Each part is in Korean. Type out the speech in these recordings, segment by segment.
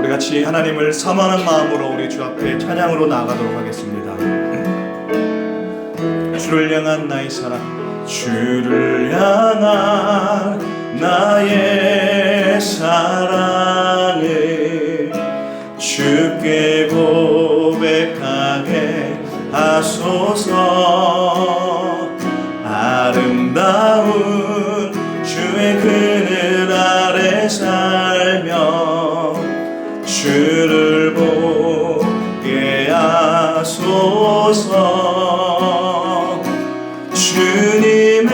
우리 같이 하나님을 사모하는 마음으로 우리 주 앞에 찬양으로 나아가도록 하겠습니다. 주를 향한 나의 사랑, 주를 향한 나의 사랑을 주께 고백하게 하소서. 아름다운 주의 그늘 아래 살며 주를 보게 하소서. 주님의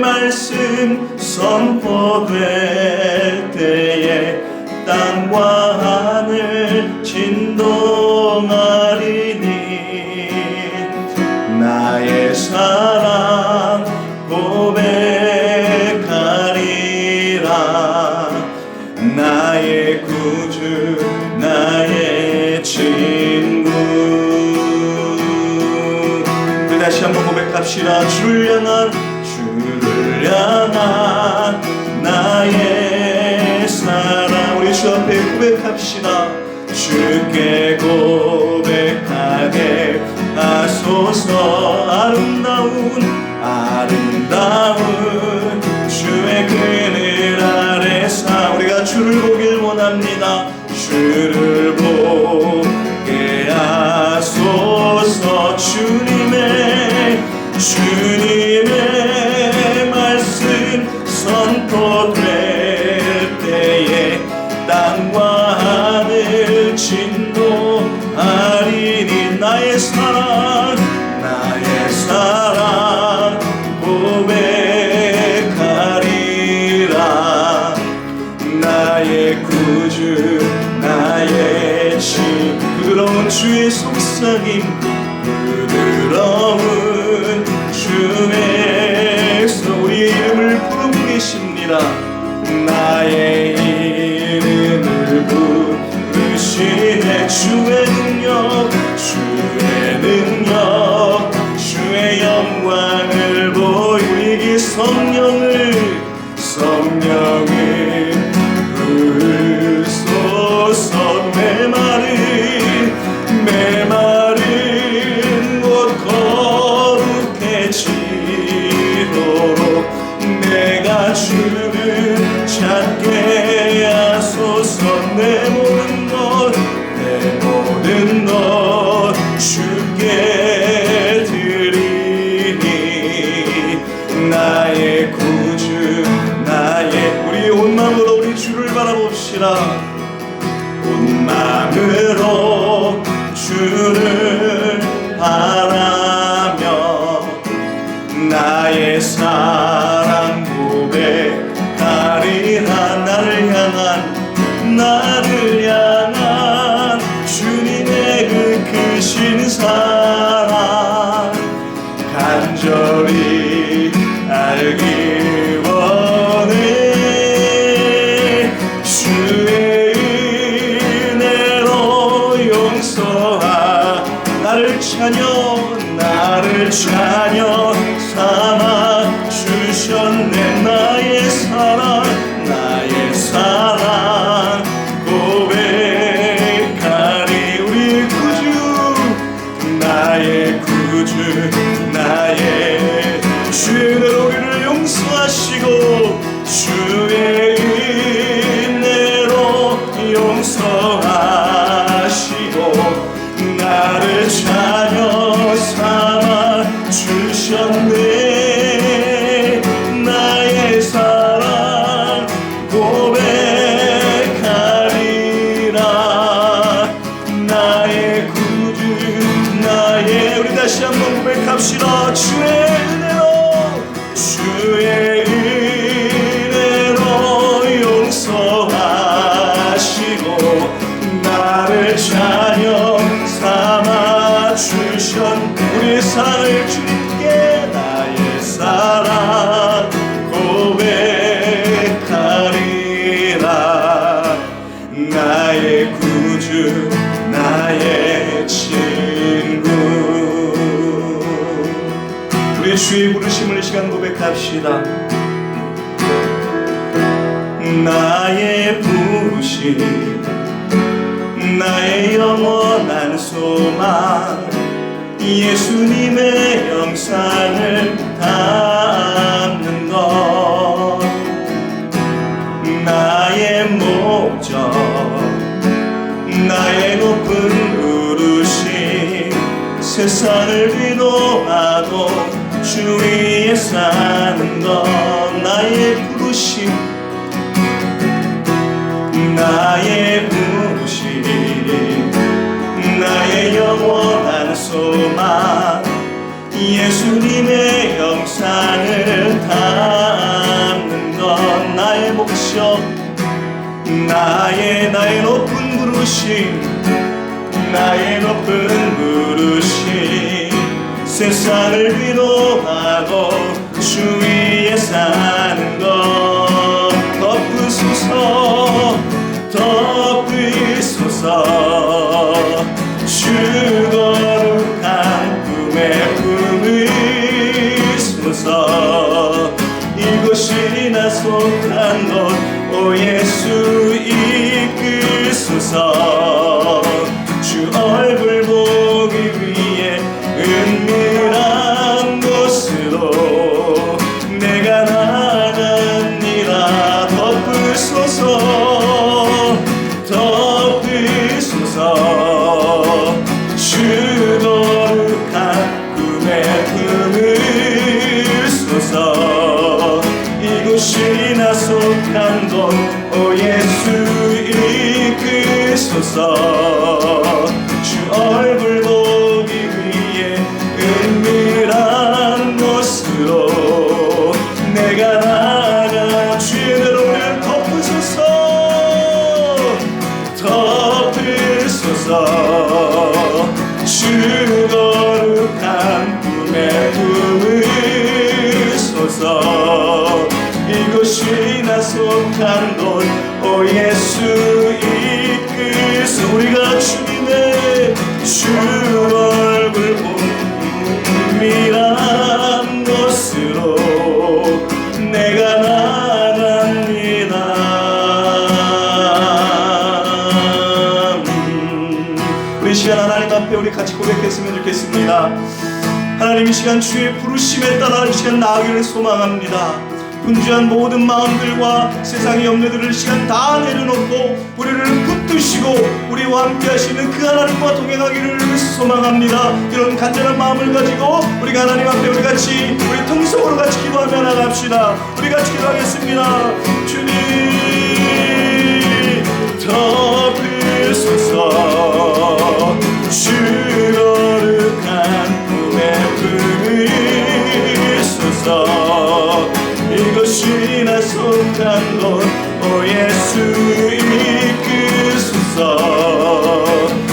말씀 선포될 때에 땅과 하늘 진동하리니 나의 사랑 고백하리라. 나의 구주 나의 친구. 우리 다시 한번 고백합시다. 주를 향한 나의 사랑. 우리 주 앞에 고백합시다. 주께 고백하게 하소서. 아름다운 주의 그늘 아래서 우리가 주를 보길 원합니다. 주를 보게 하소서. 주님의 말씀 선포될 때에 땅과 하늘 진동하리니 나의 사랑 고백하리라. 나의 구주 나의 신. 부드러운 주의 속삭임, 부드러운 주의 속. 우리의 이름을 부르고 계십니다. 나의 이름을 부르시네. 주의 능력 주의 영광을 보이기. 성령을 부으소서. 메마른 곳 거룩해지도록 내가 주를 찾게 하소서. 내 모든 것 주께 드리니 나의 구주 나의. 우리 온 마음으로 우리 주를 바라봅시다. 온 마음으로 주를 바라며 나의 사랑 고백하리라. 나를 향한 주님의 그 크신 사랑 간절히 알기 원해. 주의 은혜로 용서하 나를 자녀 삼아 주셨네. 나의 사랑 고백하리. 우리 구주 나의 주의 은혜로 우리를 용서하시고 주의 은혜로 용서하시고 나를 자녀 삼아 주셨네. 나의 사랑 고백하리라. 나의 구주 나의. 우리 다시 한번 고백합시다. 주의 은혜로 용서하시고 나를 자녀 삼아 주셨네. 우리의 사랑을 주님께 나의 사랑 고백하리라. 나의 구주 나의 친구. 우리 주의 부르심을 이 시간 고백합시다. 나의 부르심 소망 예수님의 형상을 담는 것 나의 목적 나의 높은 부르심 세상을 위로하고 주 위에 사는 것 나의 부르심 나의 부르심 나의 영원한 소망 예수님의 형상을 담는 것 나의 목적 나의 높은 부르심 나의 높은 부르심 세상을 위로하고 주 위에 사는 것 덮으소서 덮으소서 주 거룩한 품에 품으소서 이곳이나 속한 곳 오 예수 이끄소서 주 얼굴 보기 위해 은밀한 곳으로 내가 나갑니다 덮으소서 덮으소서 주 거룩한 꿈에 품으소서 이곳이나 속한 곳 오 예수 이끄소서 주 얼굴 보기 위해 은밀한 곳으로 내가 나가 주의 이름을 덮으소서 덮으소서 주 거룩한 꿈에 품으소서 이곳이나 속한 곳 오 예수 이끄소 우리가 주님의 주 얼굴 은밀한 곳으로 내가 나갑니다 우리 시간 하나님 앞에 우리 같이 고백했으면 좋겠습니다. 하나님 이 시간 주의 부르심에 따라 이 시간 나아가기를 소망합니다. 분주한 모든 마음들과 세상의 염려들을 시간 다 내려놓고 우리를 붙드시고 우리와 함께 하시는 그 하나님과 동행하기를 소망합니다. 이런 간절한 마음을 가지고 우리가 하나님 앞에 우리 같이 우리 통성으로 같이 기도하며 나갑시다. 우리 같이 기도하겠습니다. 주님 덮으소서 주 거룩한 꿈에 품으소서 이것이나 속한 곳 오 예수 이끄소서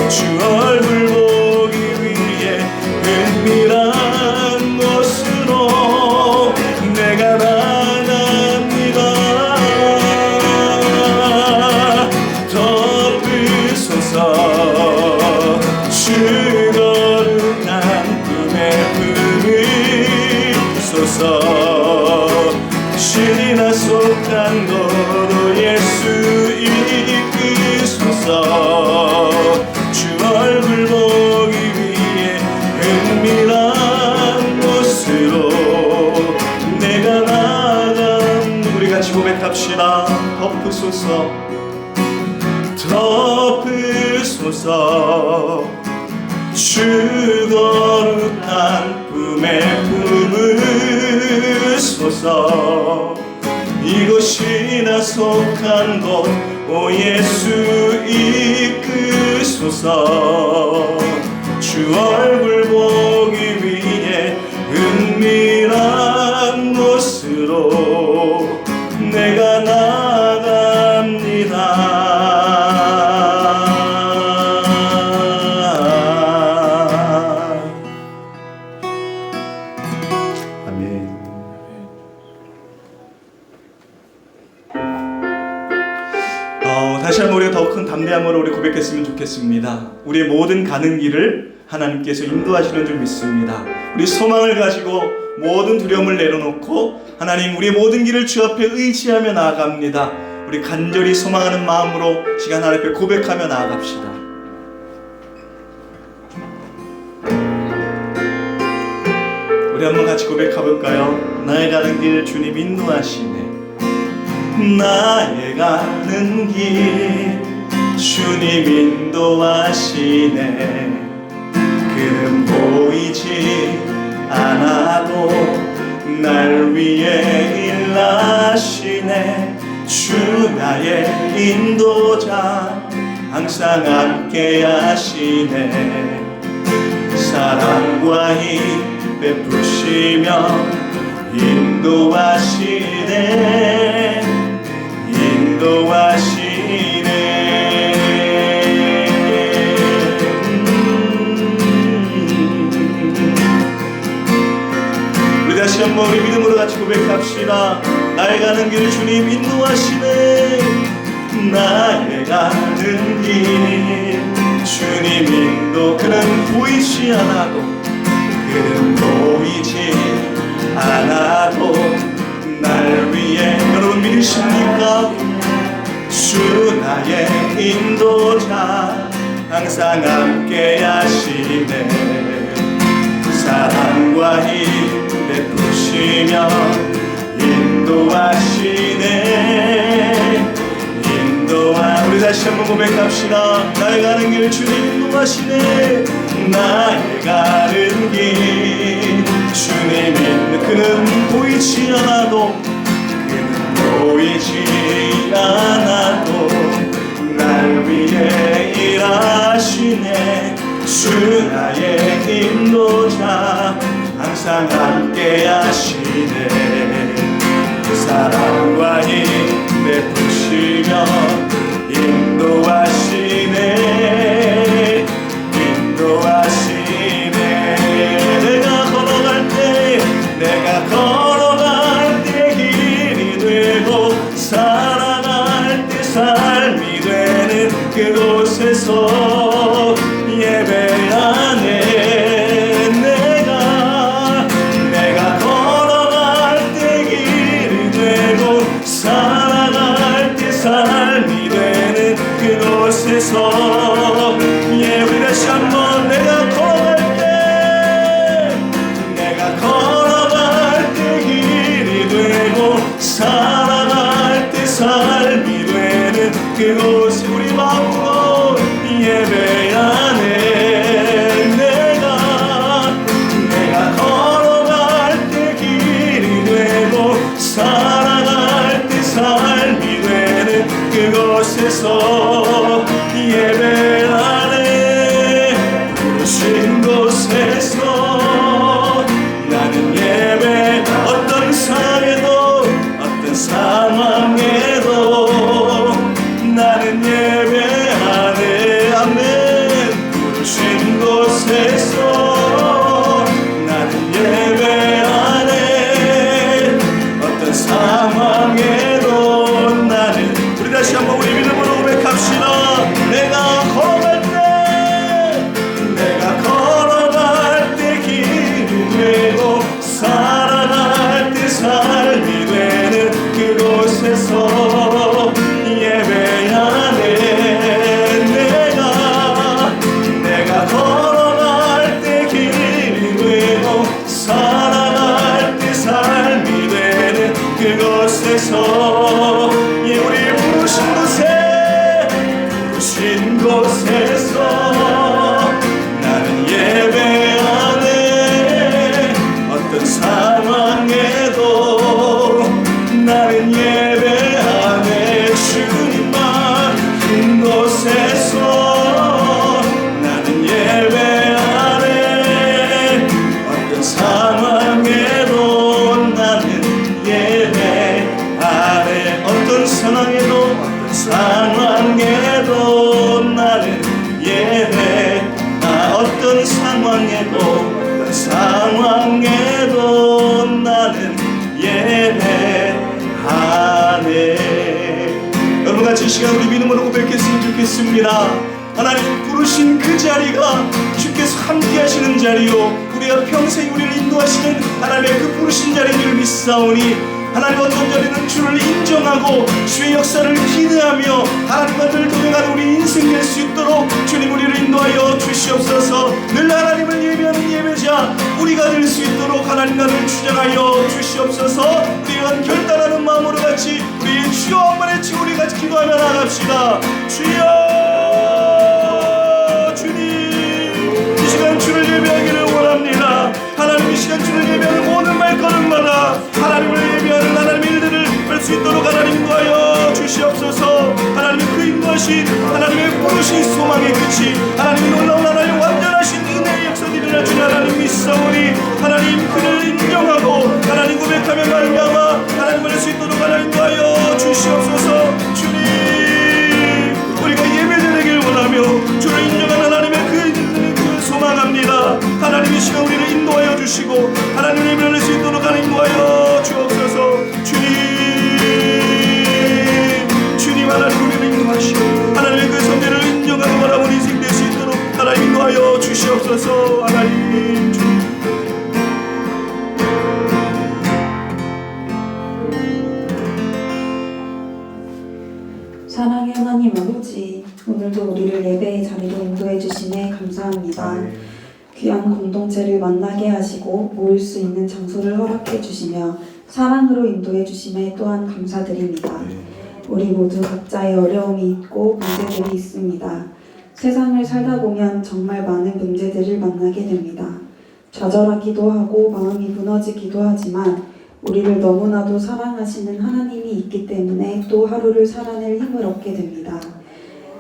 주 얼굴 보기 위해 은밀한 곳으로 내가 나갑니다 덮으소서 주 거룩한 꿈에 품으소서 신이나 속한 곳 오 예수 이끄소서 주 얼굴 보기 위해 은밀한 곳으로 내가 나간 우리 같이 고백합시다. 덮으소서 덮으소서 주 거룩한 품에 품으소서 이곳이나 속한 곳 오 예수 이끄소서 주 얼굴 보기 위해 은밀한 곳으로 내가 나갑니다. 아멘. 다시 한번 우리가 더 큰 담대함으로 우리 고백했으면 좋겠습니다. 우리의 모든 가는 길을 하나님께서 인도하시는 줄 믿습니다. 우리 소망을 가지고 모든 두려움을 내려놓고 하나님 우리의 모든 길을 주 앞에 의지하며 나아갑니다. 우리 간절히 소망하는 마음으로 시간 하나님 앞에 고백하며 나아갑시다. 우리 한번 같이 고백해볼까요? 나의 가는 길 주님 인도하시네. 나의 가는 길 주님 인도하시네. 그는 보이지 않아도 날 위해 일하시네. 주 나의 인도자 항상 함께 하시네. 사랑과 힘 베푸시며 인도하시네. 인도하시네. 우리 다시 한번 우리 믿음으로 같이 고백합시다. 나의 가는 길 주님 인도하시네. 나의 가는 길 주님 인도. 그는 보이지 않아도, 그는 보이지 않아도 날 위해. 여러분 믿으십니까? 주 나의 인도자 항상 함께 하시네. 사랑과 힘 베푸시며 인도하시네. 우리 다시 한번 고백합시다. 나의 가는 길 주님 인도하시네. 나의 가는 길 주님 인도. 그는 보이지 않아도, 그는 보이지 않아도 날 위해 일하시네. 주 나의 인도자 항상 함께 하시네. 사랑과 힘 베푸시며 인도하시네. 인도하시네. 내가 걸어갈 때 길이 되고 살아갈 때 삶이 되는 그곳에서 예배하네. 내가 걸어갈 때 길이 되고 살아갈 때 삶이 되는 그곳에서 우리 다시 한번 내가 걸어갈 때 길이 되고 살아갈 때 삶이 되는 그곳에 우리 마음으로 예배하네. 내가 걸어갈 때 길이 되고 살아갈 때 삶이 되는 그곳에서 예배하네. 부르신 곳에서 나는 예배. 어떤 상황에도 나는 예배하네. 아멘. 부르신 곳에서 나는 예배하네. 어떤 상황에도 나는. 우리 다시 한번 우리 믿음으로 고백합시다. 내가 걸어갈 때 길이 되고 살아갈 때 삶이 되는 그곳에서 예배하네. 내가 걸어갈 때 길이 되고 살아갈 때 삶이 되는 그곳에서 우리 부르신 곳에서 나는 예배하네. 어떤 상황에도 나는 예배하네. 주님만 인 곳에서 나는 예배하네. 어떤 상황에도 나는 예배하네. 어떤 상황에도 나는 어떤 상황에도 나는 예배하네. 여러분 같이 이 시간 우리 믿음으로 고백했으면 좋겠습니다. 하나님 부르신 그 자리가 주께서 함께 하시는 자리요, 우리가 평생 우리를 인도하시는 하나님의 그 부르신 자리를 믿사오니 하나님 어떤 자리는 주를 인정하고 주의 역사를 기대하며 하나님과 늘 동행하는 우리 인생 될 수 있도록 주님 우리를 인도하여 주시옵소서. 늘 하나님을 예배하는 예배자 우리가 될 수 있도록 하나님과 늘 주장하여 주시옵소서. 우리가 결단하는 마음으로 같이 우리의 주여 한번 외치고 우리 같이 기도하며 나갑시다. 주여, 주님 이 시간 주를 예배하기를 원합니다. 하나님 이 시간 주를 예배하는 모든 발걸음마다 하나님을 예배하는 하나님의 일들을 할 수 있도록 하나님 인도하여 주시옵소서. 하나님의 그 인도하신 하나님의 부르신 소망의 끝이 하나님의 놀라운 하나님의 완전하신 은혜의 역사들이 일어나주니 하나님 믿사오니 하나님 그를 인정하고 하나님 고백하며 말미암아 하나님을 할 수 있도록 하나님 인도하여 주시옵소서. 주님 우리가 예배드리길 원하며 주를 인정한 하나님의 그 소망합니다. 하나님 이 시간 우리를 인도하여 주시고 하나님의 예배를 할 수 있도록 하나님 인도하여 주옵소서. 주님 하나님 우리를 인도하시고 하나님의 그 선배를 인정하고 바라보는 인생 될 수 있도록 하나님 인도하여 주시옵소서. 하나님 주님 사랑의 하나님 아버지, 오늘도 우리를 예배의 자리로 인도해 주심에 감사합니다. 귀한 공동체를 만나게 하시고 모일 수 있는 장소를 허락해 주시며 사랑으로 인도해 주심에 또한 감사드립니다. 우리 모두 각자의 어려움이 있고 문제들이 있습니다. 세상을 살다 보면 정말 많은 문제들을 만나게 됩니다. 좌절하기도 하고 마음이 무너지기도 하지만 우리를 너무나도 사랑하시는 하나님이 있기 때문에 또 하루를 살아낼 힘을 얻게 됩니다.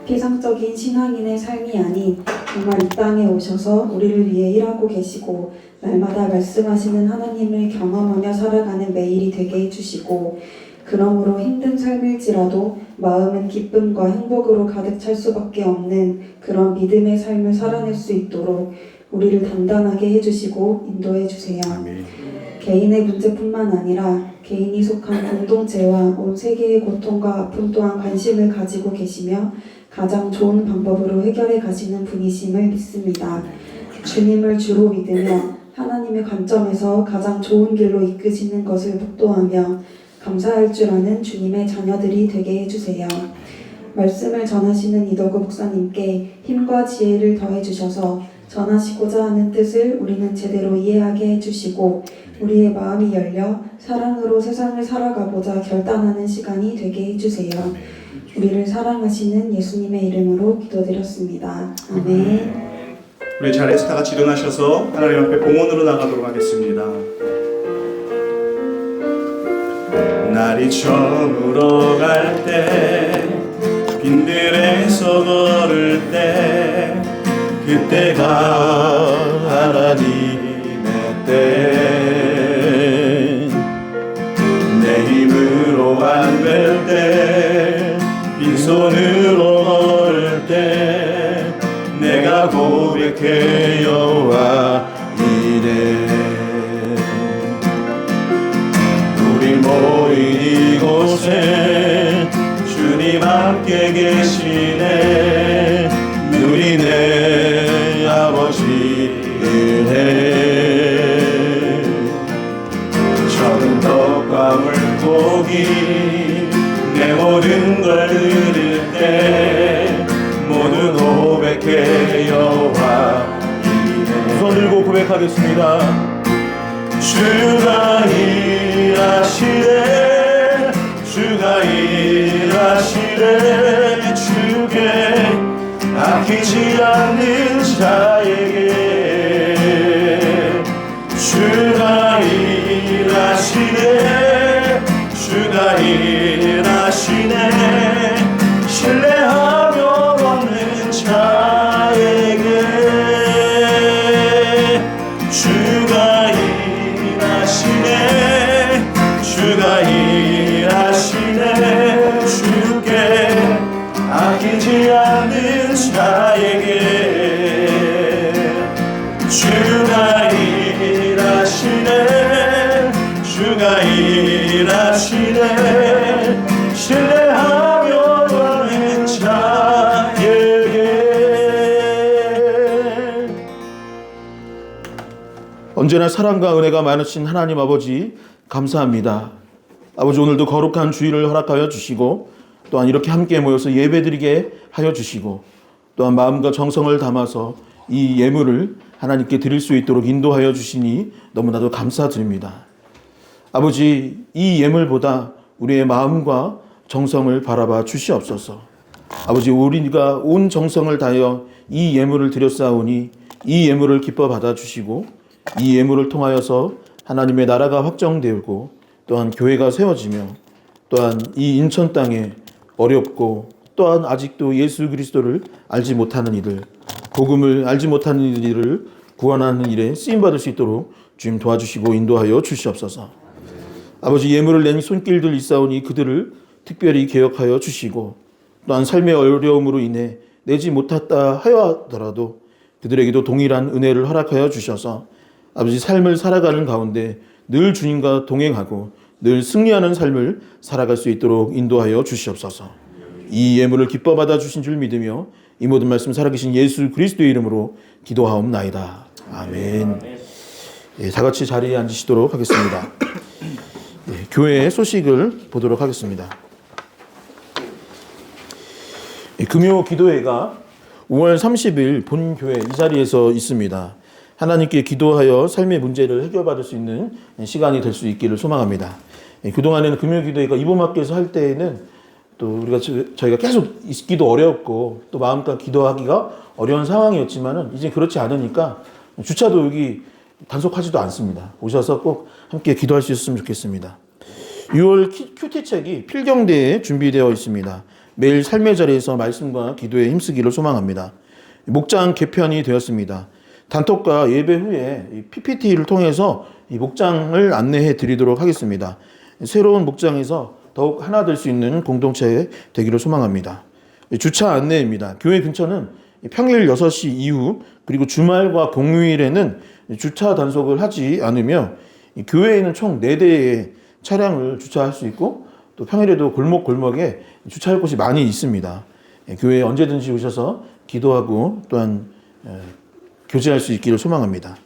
피상적인 신앙인의 삶이 아닌 정말 이 땅에 오셔서 우리를 위해 일하고 계시고 날마다 말씀하시는 하나님을 경험하며 살아가는 매일이 되게 해주시고 그러므로 힘든 삶일지라도 마음은 기쁨과 행복으로 가득 찰 수밖에 없는 그런 믿음의 삶을 살아낼 수 있도록 우리를 단단하게 해주시고 인도해 주세요. 개인의 문제뿐만 아니라 개인이 속한 공동체와 온 세계의 고통과 아픔 또한 관심을 가지고 계시며 가장 좋은 방법으로 해결해 가시는 분이심을 믿습니다. 주님을 주로 믿으며 하나님의 관점에서 가장 좋은 길로 이끄시는 것을 묵도하며 감사할 줄 아는 주님의 자녀들이 되게 해주세요. 말씀을 전하시는 이덕우 목사님께 힘과 지혜를 더해 주셔서 전하시고자 하는 뜻을 우리는 제대로 이해하게 해주시고 우리의 마음이 열려 사랑으로 세상을 살아가보자 결단하는 시간이 되게 해주세요. 우리를 사랑하시는 예수님의 이름으로 기도드렸습니다. 아멘. 우리 자리에서 다 같이 일어나셔서 하나님 앞에 봉헌으로 나가도록 하겠습니다. 날이 저물어 갈 때 빈들에서 걸을 때 그때가 하나님의 때 내 힘으로 안 될 때 빈손으로 걸을 때 내가 고백해 여호와 이래 우리 모인 이곳에 주님 함께 계시네 누리네 아버지의 해 적은 떡과 물고기 내 모든 걸 드릴 때 모두 고백해 여호와 이래 손 들고 고백하겠습니다. 주가 일하시네 주가 일하시네 주께 아끼지 않는 자에게 주가 일하시네 주가 일하시네 신뢰하며 얻는 자에게 주가 일하시네 주가 일하시네 주께 아끼지 않는 자에게 주가 일하시네 주가 일하시네 신뢰하며 얻는 자에게 언제나 사랑과 은혜가 많으신 하나님 아버지 감사합니다. 아버지, 오늘도 거룩한 주일을 허락하여 주시고 또한 이렇게 함께 모여서 예배드리게 하여 주시고 또한 마음과 정성을 담아서 이 예물을 하나님께 드릴 수 있도록 인도하여 주시니 너무나도 감사드립니다. 아버지, 이 예물보다 우리의 마음과 정성을 바라봐 주시옵소서. 아버지, 우리가 온 정성을 다하여 이 예물을 드렸사오니 이 예물을 기뻐 받아 주시고 이 예물을 통하여서 하나님의 나라가 확정되고 또한 교회가 세워지며 또한 이 인천 땅에 어렵고 또한 아직도 예수 그리스도를 알지 못하는 이들, 복음을 알지 못하는 이들을 구원하는 일에 쓰임받을 수 있도록 주님 도와주시고 인도하여 주시옵소서. 아버지, 예물을 낸 손길들 있사오니 그들을 특별히 개혁하여 주시고 또한 삶의 어려움으로 인해 내지 못했다 하더라도 그들에게도 동일한 은혜를 허락하여 주셔서 아버지, 삶을 살아가는 가운데 늘 주님과 동행하고 늘 승리하는 삶을 살아갈 수 있도록 인도하여 주시옵소서. 이 예물을 기뻐 받아 주신 줄 믿으며 이 모든 말씀 살아계신 예수 그리스도의 이름으로 기도하옵나이다. 아멘. 예, 다 같이 자리에 앉으시도록 하겠습니다. 예, 교회의 소식을 보도록 하겠습니다. 예, 금요 기도회가 5월 30일 본교회 이 자리에서 있습니다. 하나님께 기도하여 삶의 문제를 해결받을 수 있는 시간이 될 수 있기를 소망합니다. 예, 그동안에는 금요 기도회가 이보마께서 할 때에는 또 저희가 계속 있기도 어렵고 또 마음껏 기도하기가 어려운 상황이었지만은 이제 그렇지 않으니까 주차도 여기 단속하지도 않습니다. 오셔서 꼭 함께 기도할 수 있었으면 좋겠습니다. 6월 큐티책이 필경대에 준비되어 있습니다. 매일 삶의 자리에서 말씀과 기도에 힘쓰기를 소망합니다. 목장 개편이 되었습니다. 단톡과 예배 후에 PPT를 통해서 이 목장을 안내해 드리도록 하겠습니다. 새로운 목장에서 더욱 하나 될 수 있는 공동체 되기를 소망합니다. 주차 안내입니다. 교회 근처는 평일 6시 이후 그리고 주말과 공휴일에는 주차 단속을 하지 않으며 교회에는 총 4대의 차량을 주차할 수 있고 또 평일에도 골목골목에 주차할 곳이 많이 있습니다. 교회에 언제든지 오셔서 기도하고 또한 교제할 수 있기를 소망합니다.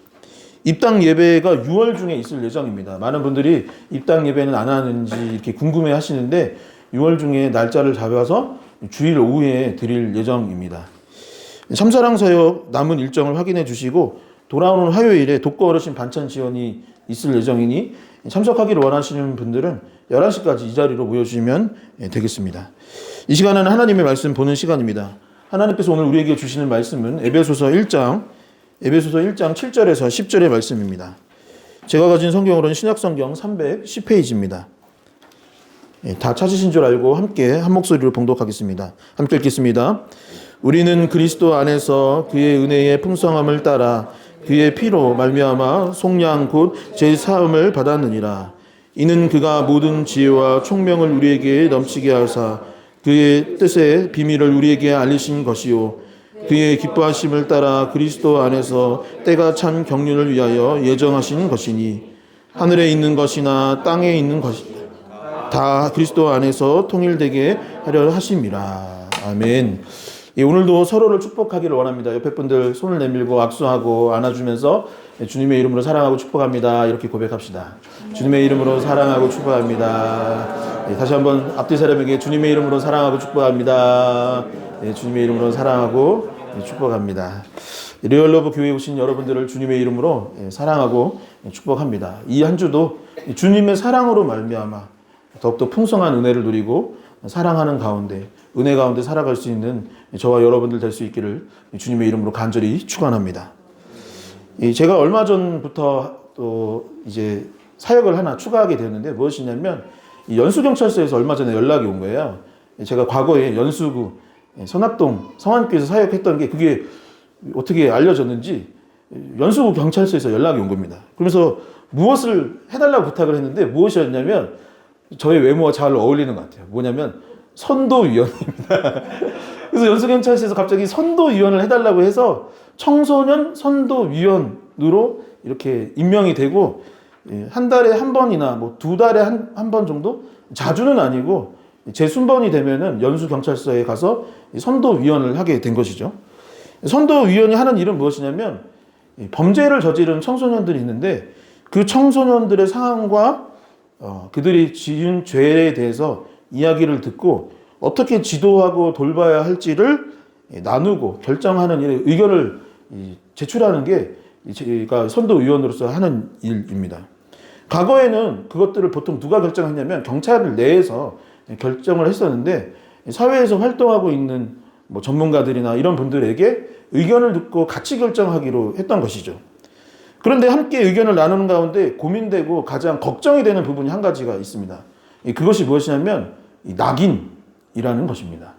입당 예배가 6월 중에 있을 예정입니다. 많은 분들이 입당 예배는 안 하는지 이렇게 궁금해 하시는데 6월 중에 날짜를 잡아서 주일 오후에 드릴 예정입니다. 참사랑 사역 남은 일정을 확인해 주시고 돌아오는 화요일에 독거 어르신 반찬 지원이 있을 예정이니 참석하기를 원하시는 분들은 11시까지 이 자리로 모여주시면 되겠습니다. 이 시간은 하나님의 말씀 보는 시간입니다. 하나님께서 오늘 우리에게 주시는 말씀은 에베소서 1장 7절에서 10절의 말씀입니다. 제가 가진 성경으로는 신약성경 310페이지입니다. 다 찾으신 줄 알고 함께 한 목소리로 봉독하겠습니다. 함께 읽겠습니다. 우리는 그리스도 안에서 그의 은혜의 풍성함을 따라 그의 피로 말미암아 속량 곧 제사함을 받았느니라. 이는 그가 모든 지혜와 총명을 우리에게 넘치게 하사 그의 뜻의 비밀을 우리에게 알리신 것이요 그의 기뻐하심을 따라 그리스도 안에서 때가 찬 경륜을 위하여 예정하신 것이니 하늘에 있는 것이나 땅에 있는 것이 다 그리스도 안에서 통일되게 하려 하심이라. 아멘. 예, 오늘도 서로를 축복하기를 원합니다. 옆에 분들 손을 내밀고 악수하고 안아주면서 주님의 이름으로 사랑하고 축복합니다. 이렇게 고백합시다. 주님의 이름으로 사랑하고 축복합니다. 예, 다시 한번 앞뒤 사람에게 주님의 이름으로 사랑하고 축복합니다. 예, 주님의 이름으로 사랑하고 축복합니다. 리얼러브 교회에 오신 여러분들을 주님의 이름으로 사랑하고 축복합니다. 이 한 주도 주님의 사랑으로 말미암아 더욱더 풍성한 은혜를 누리고 사랑하는 가운데 은혜 가운데 살아갈 수 있는 저와 여러분들 될 수 있기를 주님의 이름으로 간절히 축원합니다. 제가 얼마 전부터 또 이제 사역을 하나 추가하게 되었는데 무엇이냐면 연수경찰서에서 얼마 전에 연락이 온 거예요. 제가 과거에 연수구 선합동 성안교에서 사역했던 게 그게 어떻게 알려졌는지 연수구 경찰서에서 연락이 온 겁니다. 그러면서 무엇을 해달라고 부탁을 했는데 무엇이었냐면 저의 외모와 잘 어울리는 것 같아요. 뭐냐면 선도위원입니다. 그래서 연수경찰서에서 갑자기 선도위원을 해달라고 해서 청소년 선도위원으로 이렇게 임명이 되고 한 달에 한 번이나 뭐 2달에 한 번 정도 자주는 아니고 제 순번이 되면은 연수경찰서에 가서 선도위원을 하게 된 것이죠. 선도위원이 하는 일은 무엇이냐면 범죄를 저지른 청소년들이 있는데 그 청소년들의 상황과 그들이 지은 죄에 대해서 이야기를 듣고 어떻게 지도하고 돌봐야 할지를 나누고 결정하는 일에 의견을 제출하는 게 제가 선도위원으로서 하는 일입니다. 과거에는 그것들을 보통 누가 결정했냐면 경찰 내에서 결정을 했었는데 사회에서 활동하고 있는 뭐 전문가들이나 이런 분들에게 의견을 듣고 같이 결정하기로 했던 것이죠. 그런데 함께 의견을 나누는 가운데 고민되고 가장 걱정이 되는 부분이 한 가지가 있습니다. 그것이 무엇이냐면 낙인이라는 것입니다.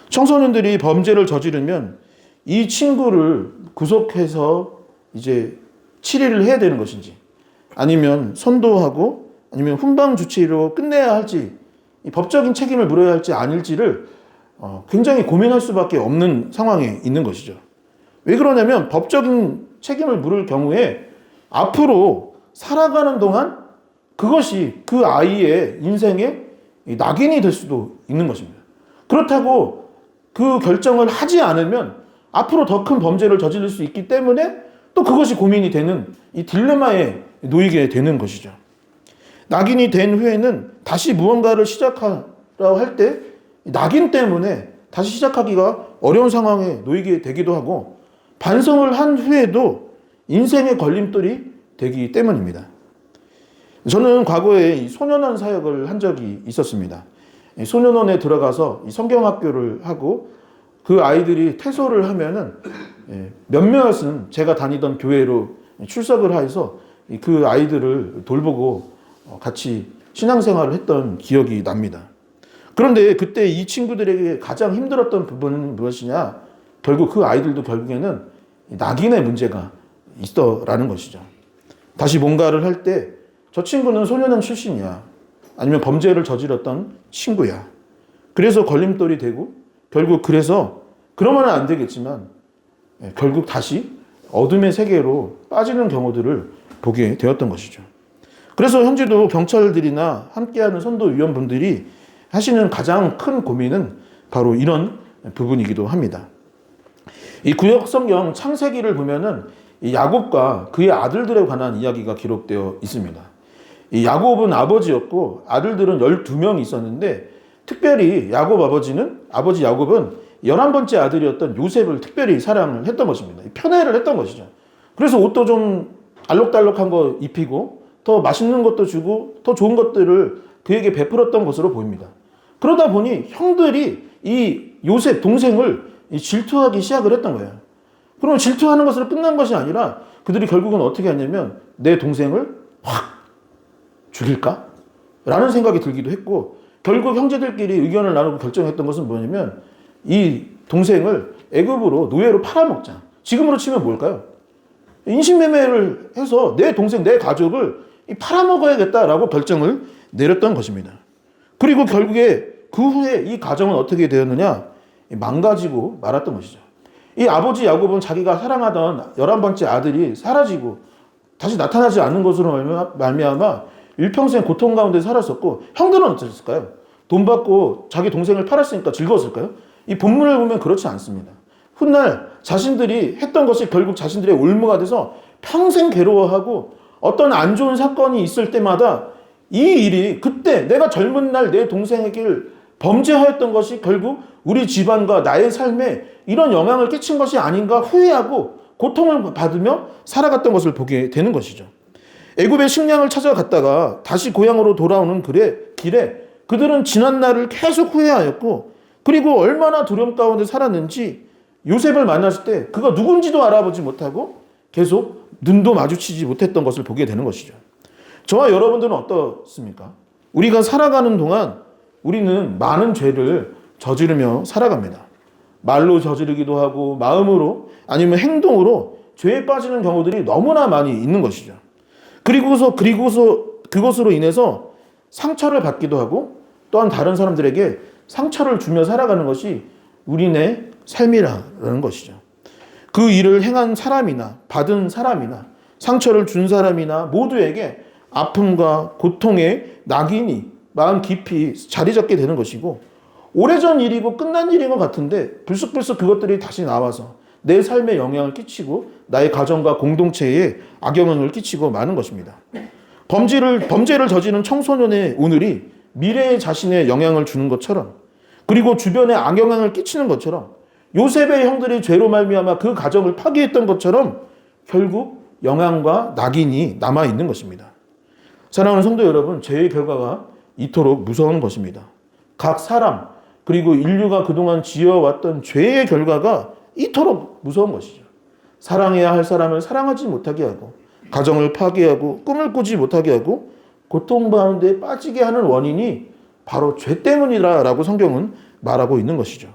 청소년들이 범죄를 저지르면 이 친구를 구속해서 이제 치리를 해야 되는 것인지 아니면 선도하고 아니면 훈방 조치로 끝내야 할지 법적인 책임을 물어야 할지 아닐지를 굉장히 고민할 수밖에 없는 상황에 있는 것이죠. 왜 그러냐면 법적인 책임을 물을 경우에 앞으로 살아가는 동안 그것이 그 아이의 인생의 낙인이 될 수도 있는 것입니다. 그렇다고 그 결정을 하지 않으면 앞으로 더 큰 범죄를 저지를 수 있기 때문에 또 그것이 고민이 되는 이 딜레마에 놓이게 되는 것이죠. 낙인이 된 후에는 다시 무언가를 시작하라고 할 때 낙인 때문에 다시 시작하기가 어려운 상황에 놓이게 되기도 하고 반성을 한 후에도 인생의 걸림돌이 되기 때문입니다. 저는 과거에 소년원 사역을 한 적이 있었습니다. 소년원에 들어가서 성경학교를 하고 그 아이들이 퇴소를 하면은 몇몇은 제가 다니던 교회로 출석을 해서 그 아이들을 돌보고 같이 신앙생활을 했던 기억이 납니다. 그런데 그때 이 친구들에게 가장 힘들었던 부분은 무엇이냐? 결국 그 아이들도 결국에는 낙인의 문제가 있더라는 것이죠. 다시 뭔가를 할 때 저 친구는 소년원 출신이야. 아니면 범죄를 저질렀던 친구야. 그래서 걸림돌이 되고 결국 그래서 그러면 안 되겠지만 결국 다시 어둠의 세계로 빠지는 경우들을 보게 되었던 것이죠. 그래서 현재도 경찰들이나 함께하는 선도위원분들이 하시는 가장 큰 고민은 바로 이런 부분이기도 합니다. 이 구약 성경 창세기를 보면은 이 야곱과 그의 아들들에 관한 이야기가 기록되어 있습니다. 이 야곱은 아버지였고 아들들은 12명이 있었는데 특별히 아버지 야곱은 11번째 아들이었던 요셉을 특별히 사랑을 했던 것입니다. 편애를 했던 것이죠. 그래서 옷도 좀 알록달록한 거 입히고 더 맛있는 것도 주고 더 좋은 것들을 그에게 베풀었던 것으로 보입니다. 그러다 보니 형들이 이 요셉 동생을 질투하기 시작을 했던 거예요. 그럼 질투하는 것으로 끝난 것이 아니라 그들이 결국은 어떻게 했냐면 내 동생을 확 죽일까? 라는 생각이 들기도 했고 결국 형제들끼리 의견을 나누고 결정했던 것은 뭐냐면 이 동생을 애굽으로 노예로 팔아먹자. 지금으로 치면 뭘까요? 인신매매를 해서 내 동생, 내 가족을 팔아먹어야겠다라고 결정을 내렸던 것입니다. 그리고 결국에 그 후에 이 가정은 어떻게 되었느냐? 망가지고 말았던 것이죠. 이 아버지 야곱은 자기가 사랑하던 11번째 아들이 사라지고 다시 나타나지 않는 것으로 말미암아 일평생 고통 가운데 살았었고 형들은 어땠을까요? 돈 받고 자기 동생을 팔았으니까 즐거웠을까요? 이 본문을 보면 그렇지 않습니다. 훗날 자신들이 했던 것이 결국 자신들의 올무가 돼서 평생 괴로워하고 어떤 안 좋은 사건이 있을 때마다 이 일이 그때 내가 젊은 날 내 동생에게 범죄하였던 것이 결국 우리 집안과 나의 삶에 이런 영향을 끼친 것이 아닌가 후회하고 고통을 받으며 살아갔던 것을 보게 되는 것이죠. 애굽의 식량을 찾아갔다가 다시 고향으로 돌아오는 길에 그들은 지난 날을 계속 후회하였고 그리고 얼마나 두려움 가운데 살았는지 요셉을 만났을 때 그가 누군지도 알아보지 못하고 계속 눈도 마주치지 못했던 것을 보게 되는 것이죠. 저와 여러분들은 어떻습니까? 우리가 살아가는 동안 우리는 많은 죄를 저지르며 살아갑니다. 말로 저지르기도 하고 마음으로 아니면 행동으로 죄에 빠지는 경우들이 너무나 많이 있는 것이죠. 그리고서 그것으로 인해서 상처를 받기도 하고 또한 다른 사람들에게 상처를 주며 살아가는 것이 우리네 삶이라는 것이죠. 그 일을 행한 사람이나 받은 사람이나 상처를 준 사람이나 모두에게 아픔과 고통의 낙인이 마음 깊이 자리 잡게 되는 것이고 오래전 일이고 끝난 일인 것 같은데 불쑥불쑥 그것들이 다시 나와서 내 삶에 영향을 끼치고 나의 가정과 공동체에 악영향을 끼치고 마는 것입니다. 범죄를 저지른 청소년의 오늘이 미래의 자신에 영향을 주는 것처럼, 그리고 주변에 악영향을 끼치는 것처럼, 요셉의 형들이 죄로 말미암아 그 가정을 파괴했던 것처럼 결국 영향과 낙인이 남아 있는 것입니다. 사랑하는 성도 여러분, 죄의 결과가 이토록 무서운 것입니다. 각 사람, 그리고 인류가 그동안 지어왔던 죄의 결과가 이토록 무서운 것이죠. 사랑해야 할 사람을 사랑하지 못하게 하고, 가정을 파괴하고, 꿈을 꾸지 못하게 하고, 고통받는 데 빠지게 하는 원인이 바로 죄 때문이라고 성경은 말하고 있는 것이죠.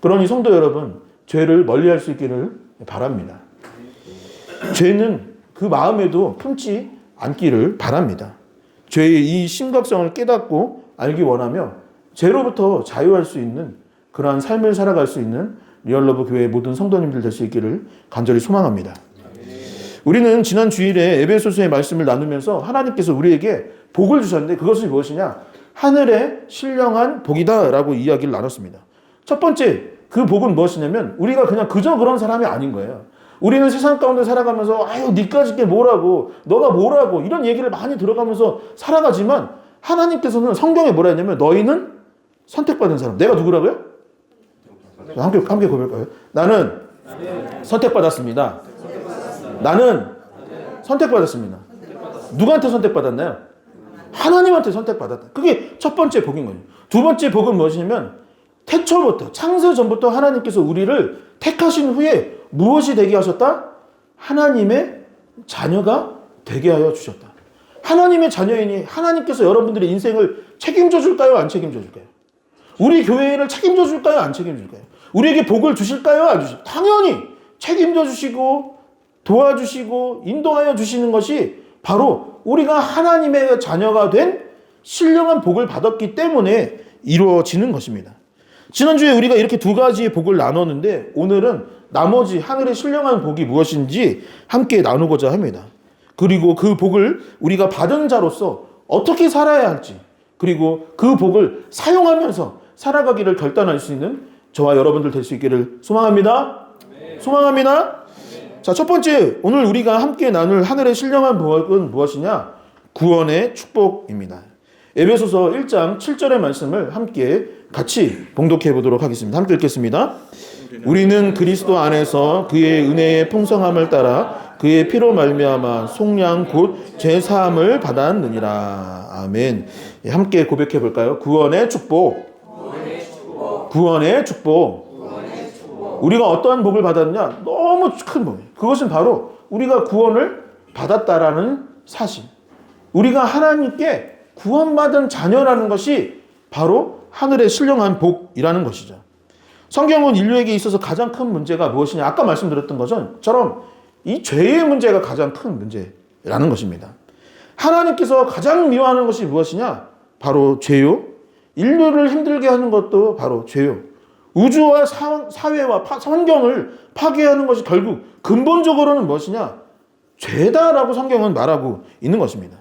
그러니 성도 여러분, 죄를 멀리할 수 있기를 바랍니다. 죄는 그 마음에도 품지 않기를 바랍니다. 죄의 이 심각성을 깨닫고 알기 원하며 죄로부터 자유할 수 있는 그러한 삶을 살아갈 수 있는 리얼러브 교회의 모든 성도님들 될 수 있기를 간절히 소망합니다. 우리는 지난 주일에 에베소서의 말씀을 나누면서 하나님께서 우리에게 복을 주셨는데 그것이 무엇이냐? 하늘의 신령한 복이다 라고 이야기를 나눴습니다. 첫 번째, 그 복은 무엇이냐면 우리가 그냥 그저 그런 사람이 아닌 거예요. 우리는 세상 가운데 살아가면서 아유 니까짓 게 뭐라고, 너가 뭐라고 이런 얘기를 많이 들어가면서 살아가지만 하나님께서는 성경에 뭐라 했냐면 너희는 선택받은 사람. 내가 누구라고요? 함께 고백할까요? 나는 선택받았습니다. 나는 선택받았습니다. 누구한테 선택받았나요? 하나님한테 선택받았다. 그게 첫 번째 복인 거예요. 두 번째 복은 무엇이냐면 태초부터, 창세 전부터 하나님께서 우리를 택하신 후에 무엇이 되게 하셨다? 하나님의 자녀가 되게 하여 주셨다. 하나님의 자녀이니 하나님께서 여러분들의 인생을 책임져 줄까요? 안 책임져 줄까요? 우리 교회를 책임져 줄까요? 안 책임져 줄까요? 우리에게 복을 주실까요? 안 주실까요? 당연히 책임져 주시고 도와주시고 인도하여 주시는 것이 바로 우리가 하나님의 자녀가 된 신령한 복을 받았기 때문에 이루어지는 것입니다. 지난주에 우리가 이렇게 두 가지의 복을 나눴는데 오늘은 나머지 하늘의 신령한 복이 무엇인지 함께 나누고자 합니다. 그리고 그 복을 우리가 받은 자로서 어떻게 살아야 할지, 그리고 그 복을 사용하면서 살아가기를 결단할 수 있는 저와 여러분들 될 수 있기를 소망합니다. 소망합니다. 자, 첫 번째, 오늘 우리가 함께 나눌 하늘의 신령한 복은 무엇이냐? 구원의 축복입니다. 에베소서 1장 7절의 말씀을 함께 같이 봉독해 보도록 하겠습니다. 함께 읽겠습니다. 우리는 그리스도 안에서 그의 은혜의 풍성함을 따라 그의 피로 말미암아 속량 곧 죄사함을 받았느니라. 아멘. 함께 고백해 볼까요? 구원의 축복. 구원의 축복. 우리가 어떠한 복을 받았냐? 너무 큰 복이에요. 그것은 바로 우리가 구원을 받았다라는 사실. 우리가 하나님께 구원받은 자녀라는 것이 바로 하늘의 신령한 복이라는 것이죠. 성경은 인류에게 있어서 가장 큰 문제가 무엇이냐? 아까 말씀드렸던 것처럼 이 죄의 문제가 가장 큰 문제라는 것입니다. 하나님께서 가장 미워하는 것이 무엇이냐? 바로 죄요. 인류를 힘들게 하는 것도 바로 죄요. 우주와 사회와 환경을 파괴하는 것이 결국 근본적으로는 무엇이냐? 죄다라고 성경은 말하고 있는 것입니다.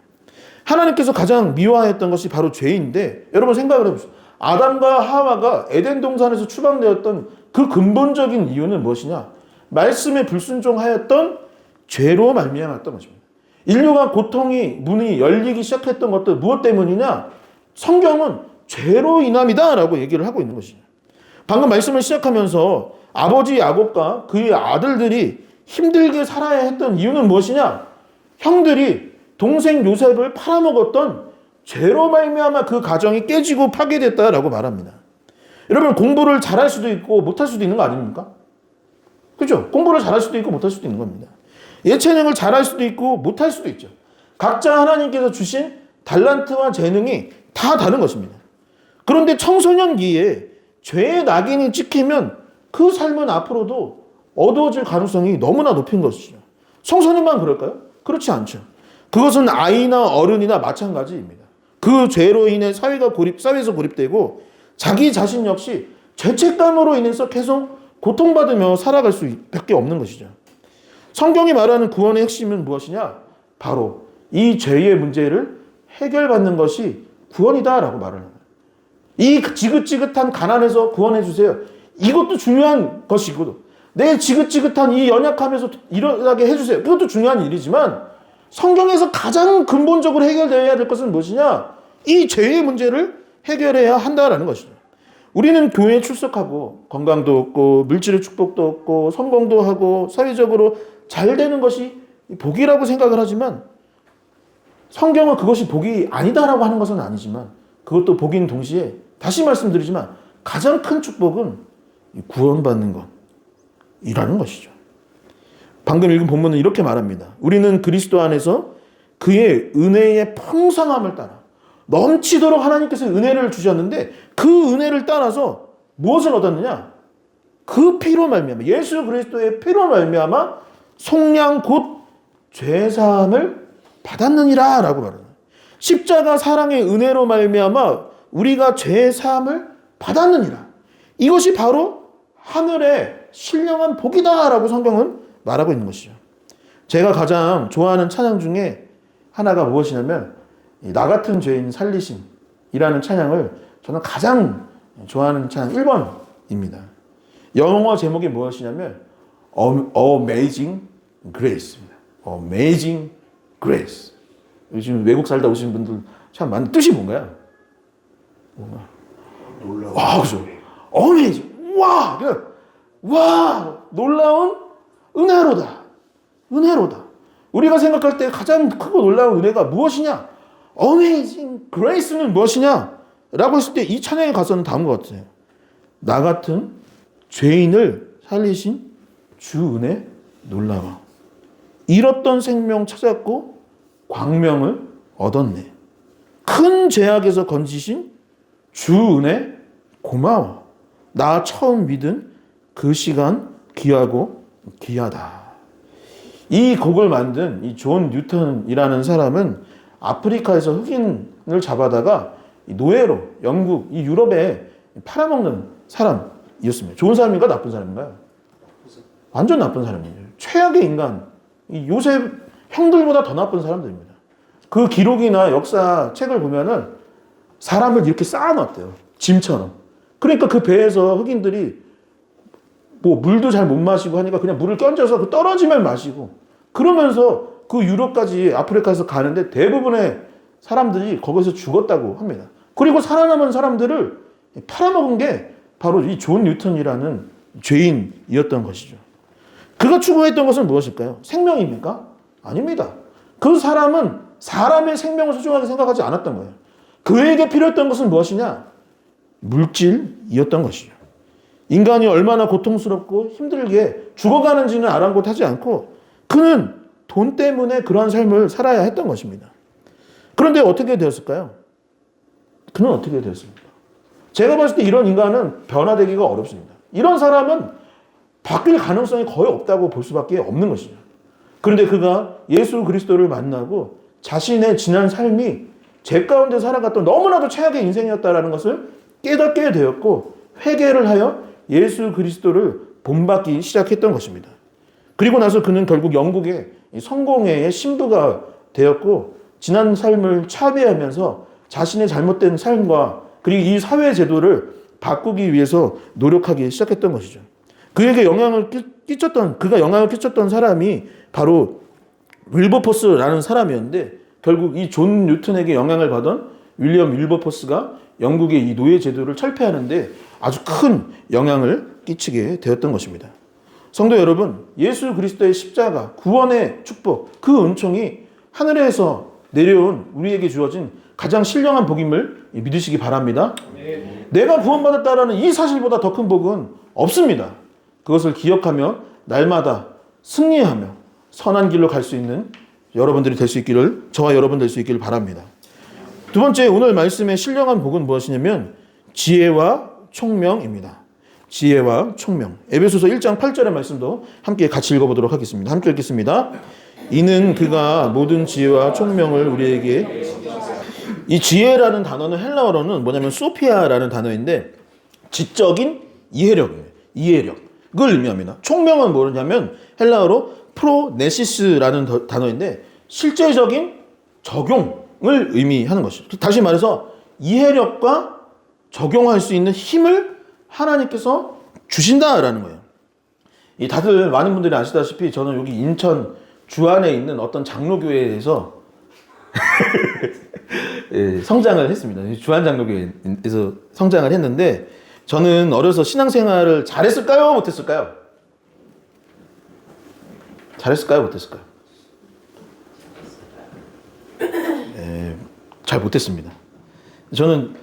하나님께서 가장 미워했던 것이 바로 죄인데 여러분 생각을 해보세요. 아담과 하와가 에덴 동산에서 추방되었던 그 근본적인 이유는 무엇이냐? 말씀에 불순종하였던 죄로 말미암았던 것입니다. 인류가 고통이 문이 열리기 시작했던 것도 무엇 때문이냐? 성경은 죄로 인함이다 라고 얘기를 하고 있는 것이죠. 방금 말씀을 시작하면서 아버지 야곱과 그의 아들들이 힘들게 살아야 했던 이유는 무엇이냐? 형들이 동생 요셉을 팔아먹었던 죄로 말미암아 그 가정이 깨지고 파괴됐다라고 말합니다. 여러분 공부를 잘할 수도 있고 못할 수도 있는 거 아닙니까? 그렇죠? 공부를 잘할 수도 있고 못할 수도 있는 겁니다. 예체능을 잘할 수도 있고 못할 수도 있죠. 각자 하나님께서 주신 달란트와 재능이 다 다른 것입니다. 그런데 청소년기에 죄의 낙인이 찍히면 그 삶은 앞으로도 어두워질 가능성이 너무나 높은 것이죠. 청소년만 그럴까요? 그렇지 않죠. 그것은 아이나 어른이나 마찬가지입니다. 그 죄로 인해 사회에서 고립되고 자기 자신 역시 죄책감으로 인해서 계속 고통받으며 살아갈 수밖에 없는 것이죠. 성경이 말하는 구원의 핵심은 무엇이냐? 바로 이 죄의 문제를 해결받는 것이 구원이다라고 말을 합니다. 이 지긋지긋한 가난에서 구원해 주세요. 이것도 중요한 것이고 내 지긋지긋한 이 연약함에서 일어나게 해주세요. 그것도 중요한 일이지만 성경에서 가장 근본적으로 해결되어야 될 것은 무엇이냐? 이 죄의 문제를 해결해야 한다라는 것이죠. 우리는 교회에 출석하고 건강도 얻고 물질의 축복도 얻고 성공도 하고 사회적으로 잘 되는 것이 복이라고 생각을 하지만 성경은 그것이 복이 아니다라고 하는 것은 아니지만 그것도 복인 동시에 다시 말씀드리지만 가장 큰 축복은 구원받는 것이라는 것이죠. 방금 읽은 본문은 이렇게 말합니다. 우리는 그리스도 안에서 그의 은혜의 풍성함을 따라 넘치도록 하나님께서 은혜를 주셨는데 그 은혜를 따라서 무엇을 얻었느냐? 그 피로 말미암아 예수 그리스도의 피로 말미암아 속량 곧 죄사함을 받았느니라 라고 말합니다. 십자가 사랑의 은혜로 말미암아 우리가 죄사함을 받았느니라. 이것이 바로 하늘의 신령한 복이다 라고 성경은 말하고 있는 것이죠. 제가 가장 좋아하는 찬양 중에 하나가 무엇이냐면 나 같은 죄인 살리심이라는 찬양을 저는 가장 좋아하는 찬양 1번입니다. 영어 제목이 무엇이냐면 Amazing Grace입니다. Amazing Grace. 요즘 외국 살다 오신 분들 참 많은 뜻이 뭔가요? 놀라운. 와, 그죠? Amazing. 와, 놀라운 은혜로다. 은혜로다. 우리가 생각할 때 가장 크고 놀라운 은혜가 무엇이냐? Amazing Grace는 무엇이냐? 라고 했을 때 이 찬양에 가서는 다음과 같아요. 나 같은 죄인을 살리신 주 은혜 놀라워. 잃었던 생명 찾았고 광명을 얻었네. 큰 죄악에서 건지신 주 은혜 고마워. 나 처음 믿은 그 시간 귀하고 귀하다. 이 곡을 만든 이 존 뉴턴이라는 사람은 아프리카에서 흑인을 잡아다가 노예로 영국, 이 유럽에 팔아먹는 사람이었습니다. 좋은 사람인가 나쁜 사람인가요? 완전 나쁜 사람이에요. 최악의 인간, 이 요셉 형들보다 더 나쁜 사람들입니다. 그 기록이나 역사 책을 보면은 사람을 이렇게 쌓아놨대요. 짐처럼. 그러니까 그 배에서 흑인들이 뭐 물도 잘 못 마시고 하니까 그냥 물을 껴얹어서 그 떨어지면 마시고 그러면서 그 유럽까지 아프리카에서 가는데 대부분의 사람들이 거기서 죽었다고 합니다. 그리고 살아남은 사람들을 팔아먹은 게 바로 이 존 뉴턴이라는 죄인이었던 것이죠. 그가 추구했던 것은 무엇일까요? 생명입니까? 아닙니다. 그 사람은 사람의 생명을 소중하게 생각하지 않았던 거예요. 그에게 필요했던 것은 무엇이냐? 물질이었던 것이죠. 인간이 얼마나 고통스럽고 힘들게 죽어가는지는 아랑곳하지 않고 그는 돈 때문에 그러한 삶을 살아야 했던 것입니다. 그런데 어떻게 되었을까요? 그는 어떻게 되었습니까? 제가 봤을 때 이런 인간은 변화되기가 어렵습니다. 이런 사람은 바뀔 가능성이 거의 없다고 볼 수밖에 없는 것이죠. 그런데 그가 예수 그리스도를 만나고 자신의 지난 삶이 죄 가운데 살아갔던 너무나도 최악의 인생이었다는 것을 깨닫게 되었고 회개를 하여 예수 그리스도를 본받기 시작했던 것입니다. 그리고 나서 그는 결국 영국의 성공회의 신부가 되었고 지난 삶을 차비하면서 자신의 잘못된 삶과 그리고 이 사회 제도를 바꾸기 위해서 노력하기 시작했던 것이죠. 그가 영향을 끼쳤던 사람이 바로 윌버포스라는 사람이었는데 결국 이 존 뉴턴에게 영향을 받은 윌리엄 윌버포스가 영국의 이 노예 제도를 철폐하는데 아주 큰 영향을 끼치게 되었던 것입니다. 성도 여러분, 예수 그리스도의 십자가, 구원의 축복, 그 은총이 하늘에서 내려온 우리에게 주어진 가장 신령한 복임을 믿으시기 바랍니다. 내가 구원받았다라는 이 사실보다 더 큰 복은 없습니다. 그것을 기억하며 날마다 승리하며 선한 길로 갈 수 있는 여러분들이 될 수 있기를, 저와 여러분 될 수 있기를 바랍니다. 두 번째, 오늘 말씀의 신령한 복은 무엇이냐면 지혜와 총명입니다. 지혜와 총명. 에베소서 1장 8절의 말씀도 함께 같이 읽어보도록 하겠습니다. 함께 읽겠습니다. 이는 그가 모든 지혜와 총명을 우리에게. 이 지혜라는 단어는 헬라어로는 뭐냐면 소피아라는 단어인데 지적인 이해력이에요. 이해력을 의미합니다. 총명은 뭐냐면 헬라어로 프로네시스라는 단어인데 실제적인 적용을 의미하는 것이죠. 다시 말해서 이해력과 적용할 수 있는 힘을 하나님께서 주신다라는 거예요. 다들 많은 분들이 아시다시피 저는 여기 인천 주 안에 있는 어떤 장로교회에서 예, 성장을 했습니다. 주한장로교회에서 성장을 했는데 저는 어려서 신앙생활을 잘했을까요? 못했을까요? 잘했을까요? 못했을까요? 예, 잘 못했습니다. 저는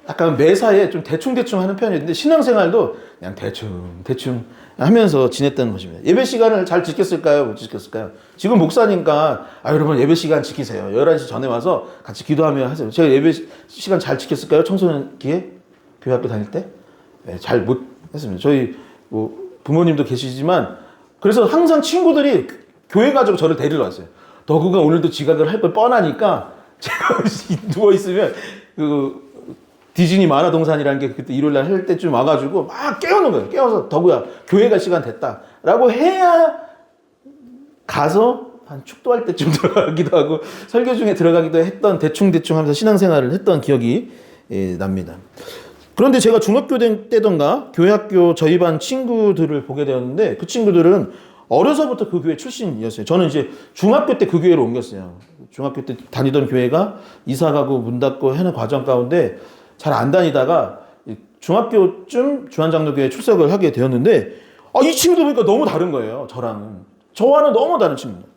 약간 매사에 좀 대충대충 하는 편이었는데 신앙생활도 그냥 대충 하면서 지냈던 것입니다. 예배 시간을 잘 지켰을까요? 못 지켰을까요? 지금 목사니까 여러분 예배 시간 지키세요. 11시 전에 와서 같이 기도하며 하세요. 제가 예배 시간 잘 지켰을까요? 청소년기에? 교회 학교 다닐 때? 네, 잘 못 했습니다. 저희 뭐 부모님도 계시지만 그래서 항상 친구들이 교회 가지고 저를 데리러 왔어요. 너구가 오늘도 지각을 할 걸 뻔하니까 제가 누워있으면 디즈니 만화동산이라는 게 그때 일요일날 할 때쯤 와가지고 막 깨우는 거예요. 깨워서 덕우야 교회 갈 시간 됐다 라고 해야 가서 한 축도할 때쯤 들어가기도 하고 설교 중에 들어가기도 했던 대충 하면서 신앙생활을 했던 기억이 납니다. 그런데 제가 중학교 때던가 교회 학교 저희 반 친구들을 보게 되었는데 그 친구들은 어려서부터 그 교회 출신이었어요. 저는 이제 중학교 때 그 교회로 옮겼어요. 중학교 때 다니던 교회가 이사 가고 문 닫고 하는 과정 가운데 잘 안 다니다가 중학교쯤 주한장로교회에 출석을 하게 되었는데 이 친구들 보니까 너무 다른 거예요. 저와는 너무 다른 친구입니다.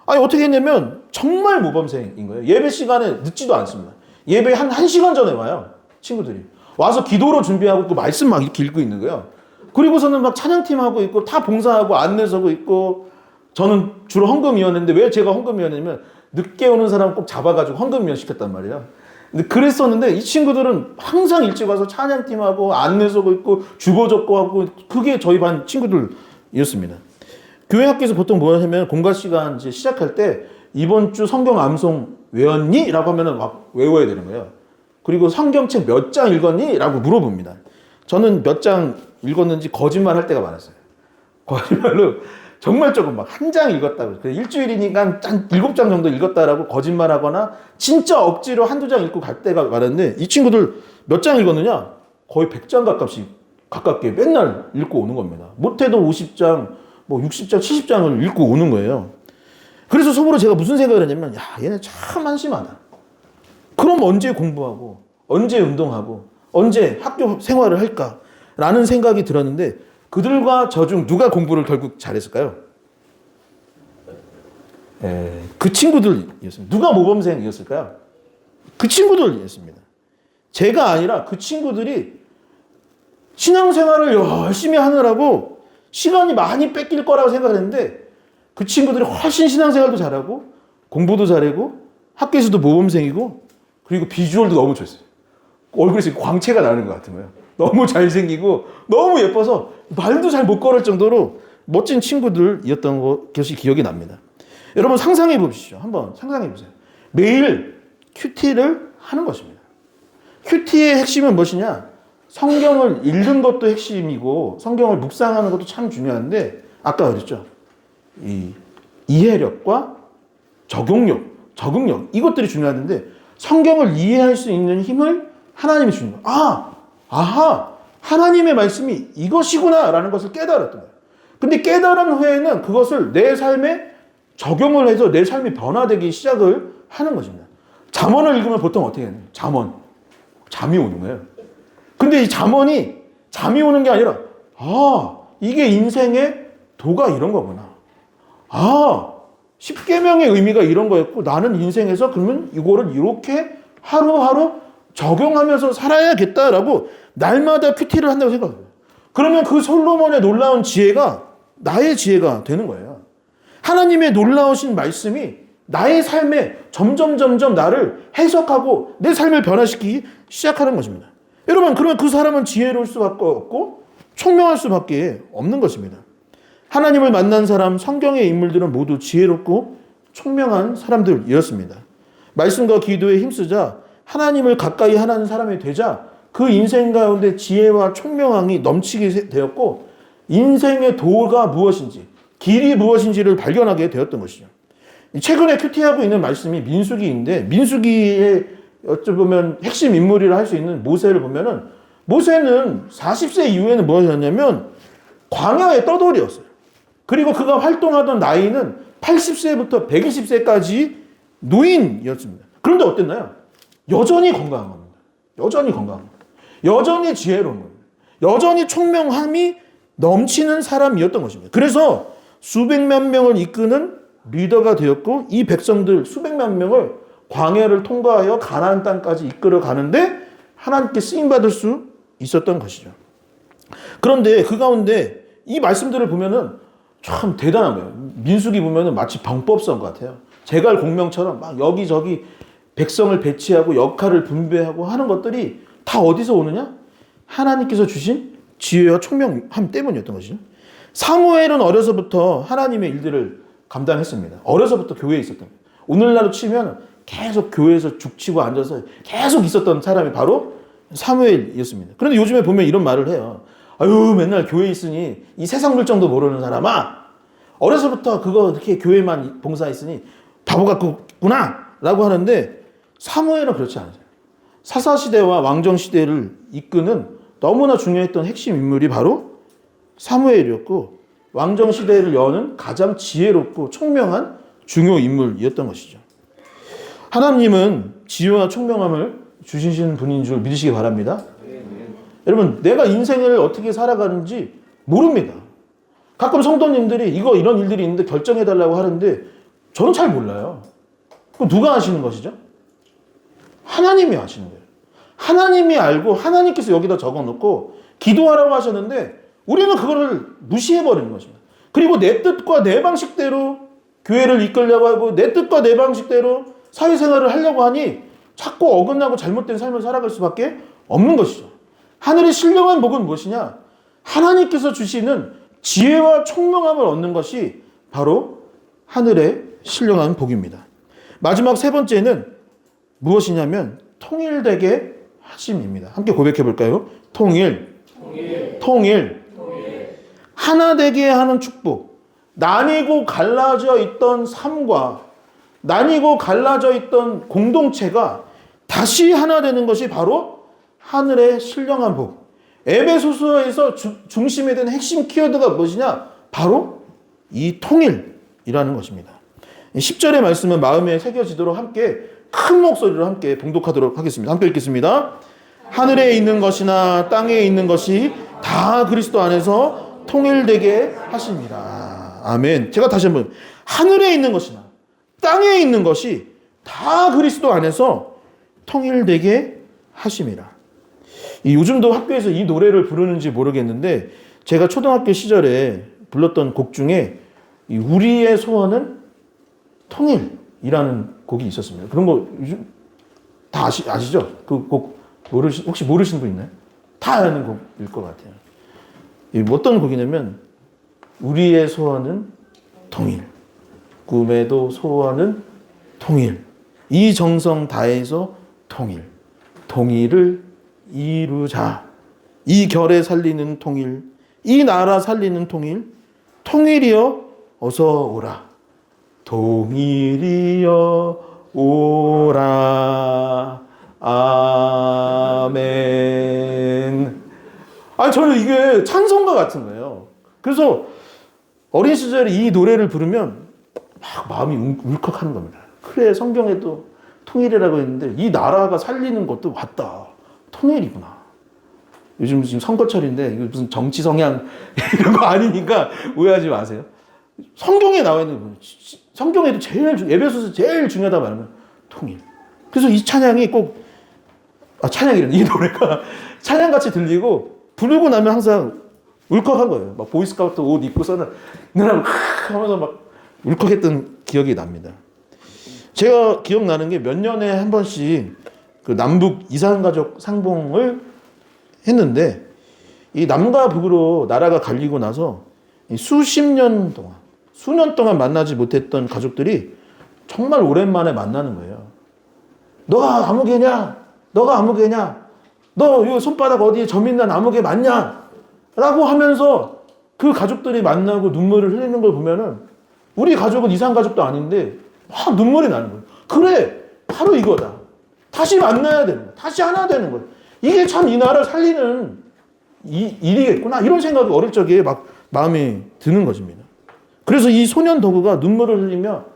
어떻게 했냐면 정말 모범생인 거예요. 예배 시간에 늦지도 않습니다. 예배 한 1시간 전에 와요. 친구들이 와서 기도로 준비하고 그 말씀 막 이렇게 읽고 있는 거예요. 그리고서는 막 찬양팀 하고 있고 다 봉사하고 안내 서고 있고 저는 주로 헌금위원회인데 왜 제가 헌금위원회냐면 늦게 오는 사람 꼭 잡아가지고 헌금위원 시켰단 말이에요. 근데 그랬었는데 이 친구들은 항상 일찍 와서 찬양팀하고 안내 서고 있고 주보 적고 하고 그게 저희 반 친구들이었습니다. 교회 학교에서 보통 뭐 하냐면 공과 시간 이제 시작할 때 이번 주 성경 암송 외웠니? 라고 하면은 막 외워야 되는 거예요. 그리고 성경책 몇 장 읽었니? 라고 물어봅니다. 저는 몇 장 읽었는지 거짓말 할 때가 많았어요. 거짓말로 정말 조금 막 한 장 읽었다고. 일주일이니까 한 7장 정도 읽었다라고 거짓말하거나 진짜 억지로 한두 장 읽고 갈 때가 많았는데 이 친구들 몇 장 읽었느냐? 거의 100장 가깝게 맨날 읽고 오는 겁니다. 못해도 50장, 뭐 60장, 70장을 읽고 오는 거예요. 그래서 속으로 제가 무슨 생각을 했냐면 얘네 참 한심하다. 그럼 언제 공부하고 언제 운동하고 언제 학교 생활을 할까라는 생각이 들었는데 그들과 저 중 누가 공부를 결국 잘했을까요? 그 친구들이었습니다. 누가 모범생이었을까요? 그 친구들이었습니다. 제가 아니라 그 친구들이 신앙생활을 열심히 하느라고 시간이 많이 뺏길 거라고 생각했는데 그 친구들이 훨씬 신앙생활도 잘하고 공부도 잘하고 학교에서도 모범생이고 그리고 비주얼도 너무 좋았어요. 얼굴에서 광채가 나는 것 같은 거예요. 너무 잘생기고 너무 예뻐서 말도 잘 못 걸을 정도로 멋진 친구들이었던 것이 기억이 납니다. 여러분 상상해 보십시오. 한번 상상해 보세요. 매일 큐티를 하는 것입니다. 큐티의 핵심은 무엇이냐? 성경을 읽는 것도 핵심이고 성경을 묵상하는 것도 참 중요한데 아까 그랬죠. 이 이해력과 적응력 이것들이 중요한데 성경을 이해할 수 있는 힘을 하나님이 주는 거예요. 하나님의 말씀이 이것이구나 라는 것을 깨달았던 거예요. 근데 깨달은 후에는 그것을 내 삶에 적용을 해서 내 삶이 변화되기 시작을 하는 것입니다. 잠언을 읽으면 보통 어떻게 해요? 잠이 오는 거예요. 근데 이 잠이 오는 게 아니라 이게 인생의 도가 이런 거구나. 10계명의 의미가 이런 거였고 나는 인생에서 그러면 이거를 이렇게 하루하루 적용하면서 살아야겠다라고 날마다 큐티를 한다고 생각해요. 그러면 그 솔로몬의 놀라운 지혜가 나의 지혜가 되는 거예요. 하나님의 놀라우신 말씀이 나의 삶에 점점 나를 해석하고 내 삶을 변화시키기 시작하는 것입니다. 여러분 그러면 그 사람은 지혜로울 수밖에 없고 총명할 수밖에 없는 것입니다. 하나님을 만난 사람, 성경의 인물들은 모두 지혜롭고 총명한 사람들이었습니다. 말씀과 기도에 힘쓰자 하나님을 가까이 하는 사람이 되자 그 인생 가운데 지혜와 총명함이 넘치게 되었고 인생의 도가 무엇인지 길이 무엇인지를 발견하게 되었던 것이죠. 최근에 큐티하고 있는 말씀이 민수기인데 민수기의 어쩌면 핵심 인물이라 할 수 있는 모세를 보면은 모세는 40세 이후에는 무엇이었냐면 광야의 떠돌이였어요. 그리고 그가 활동하던 나이는 80세부터 120세까지 노인이었습니다. 그런데 어땠나요? 여전히 건강한 겁니다. 여전히 건강한 겁니다. 여전히 지혜로운 겁니다. 여전히 총명함이 넘치는 사람이었던 것입니다. 그래서 수백만 명을 이끄는 리더가 되었고 이 백성들 수백만 명을 광야를 통과하여 가나안 땅까지 이끌어 가는데 하나님께 쓰임받을 수 있었던 것이죠. 그런데 그 가운데 이 말씀들을 보면은 참 대단한 거예요. 민수기 보면은 마치 병법서인 것 같아요. 제갈 공명처럼 막 여기저기 백성을 배치하고 역할을 분배하고 하는 것들이 다 어디서 오느냐? 하나님께서 주신 지혜와 총명함 때문이었던 것이죠. 사무엘은 어려서부터 하나님의 일들을 감당했습니다. 어려서부터 교회에 있었던 거예요. 오늘날로 치면 계속 교회에서 죽치고 앉아서 계속 있었던 사람이 바로 사무엘이었습니다. 그런데 요즘에 보면 이런 말을 해요. 아유, 맨날 교회에 있으니 이 세상 물정도 모르는 사람아. 어려서부터 그거 이렇게 교회만 봉사했으니 바보 같구나 라고 하는데 사무엘은 그렇지 않아요. 사사시대와 왕정시대를 이끄는 너무나 중요했던 핵심 인물이 바로 사무엘이었고 왕정시대를 여는 가장 지혜롭고 총명한 중요 인물이었던 것이죠. 하나님은 지혜와 총명함을 주시는 분인 줄 믿으시기 바랍니다. 여러분, 내가 인생을 어떻게 살아가는지 모릅니다. 가끔 성도님들이 이런 일들이 있는데 결정해달라고 하는데 저는 잘 몰라요. 그럼 누가 하시는 것이죠? 하나님이 하시는 거예요. 하나님이 알고 하나님께서 여기다 적어놓고 기도하라고 하셨는데 우리는 그거를 무시해버리는 것입니다. 그리고 내 뜻과 내 방식대로 교회를 이끌려고 하고 내 뜻과 내 방식대로 사회생활을 하려고 하니 자꾸 어긋나고 잘못된 삶을 살아갈 수밖에 없는 것이죠. 하늘의 신령한 복은 무엇이냐? 하나님께서 주시는 지혜와 총명함을 얻는 것이 바로 하늘의 신령한 복입니다. 마지막 세 번째는 무엇이냐면 통일되게 하심입니다. 함께 고백해 볼까요? 통일. 하나 되게 하는 축복. 나뉘고 갈라져 있던 삶과 나뉘고 갈라져 있던 공동체가 다시 하나 되는 것이 바로 하늘의 신령한 복. 에베소서에서 중심에 든 핵심 키워드가 무엇이냐? 바로 이 통일이라는 것입니다. 10절의 말씀은 마음에 새겨지도록 함께 큰 목소리로 함께 봉독하도록 하겠습니다. 함께 읽겠습니다. 하늘에 있는 것이나 땅에 있는 것이 다 그리스도 안에서 통일되게 하십니다. 아멘. 제가 다시 한번 하늘에 있는 것이나 땅에 있는 것이 다 그리스도 안에서 통일되게 하심이라. 요즘도 학교에서 이 노래를 부르는지 모르겠는데 제가 초등학교 시절에 불렀던 곡 중에 우리의 소원은 통일이라는 곡이 있었습니다. 그런 거 요즘 다 아시죠? 그 곡 혹시 모르시는 분 있나요? 다 아는 곡일 것 같아요. 어떤 곡이냐면 우리의 소원은 통일, 꿈에도 소원은 통일, 이 정성 다해서 통일을 이루자. 이 결에 살리는 통일, 이 나라 살리는 통일이여 어서 오라. 통일이여 오라. 아멘. 저는 이게 찬송가 같은 거예요. 그래서 어린 시절에 이 노래를 부르면 막 마음이 울컥하는 겁니다. 그래, 성경에도 통일이라고 했는데 이 나라가 살리는 것도 맞다. 통일이구나. 요즘 지금 선거철인데 이거 무슨 정치 성향 이런 거 아니니까 오해하지 마세요. 성경에 나와 있는 성경에도 에베소서 제일 중요하다 말하면 통일. 그래서 이 찬양이 꼭 찬양이란 이 노래가 찬양같이 들리고 부르고 나면 항상 울컥한 거예요. 막 보이스카우트 옷 입고서는 누나랑 하면서 막 울컥했던 기억이 납니다. 제가 기억나는 게 몇 년에 한 번씩 그 남북 이산가족 상봉을 했는데 이 남과 북으로 나라가 갈리고 나서 수년 동안 만나지 못했던 가족들이 정말 오랜만에 만나는 거예요. 너가 아무개냐? 너 이 손바닥 어디에 점 있는 아무개 맞냐? 라고 하면서 그 가족들이 만나고 눈물을 흘리는 걸 보면은 우리 가족은 이산가족도 아닌데 막 눈물이 나는 거예요. 그래, 바로 이거다. 다시 만나야 되는 거야. 다시 하나 되는 거야. 이게 참 이 나라를 살리는 일이겠구나. 이런 생각이 어릴 적에 막 마음에 드는 것입니다. 그래서 이 소년 도구가 눈물을 흘리며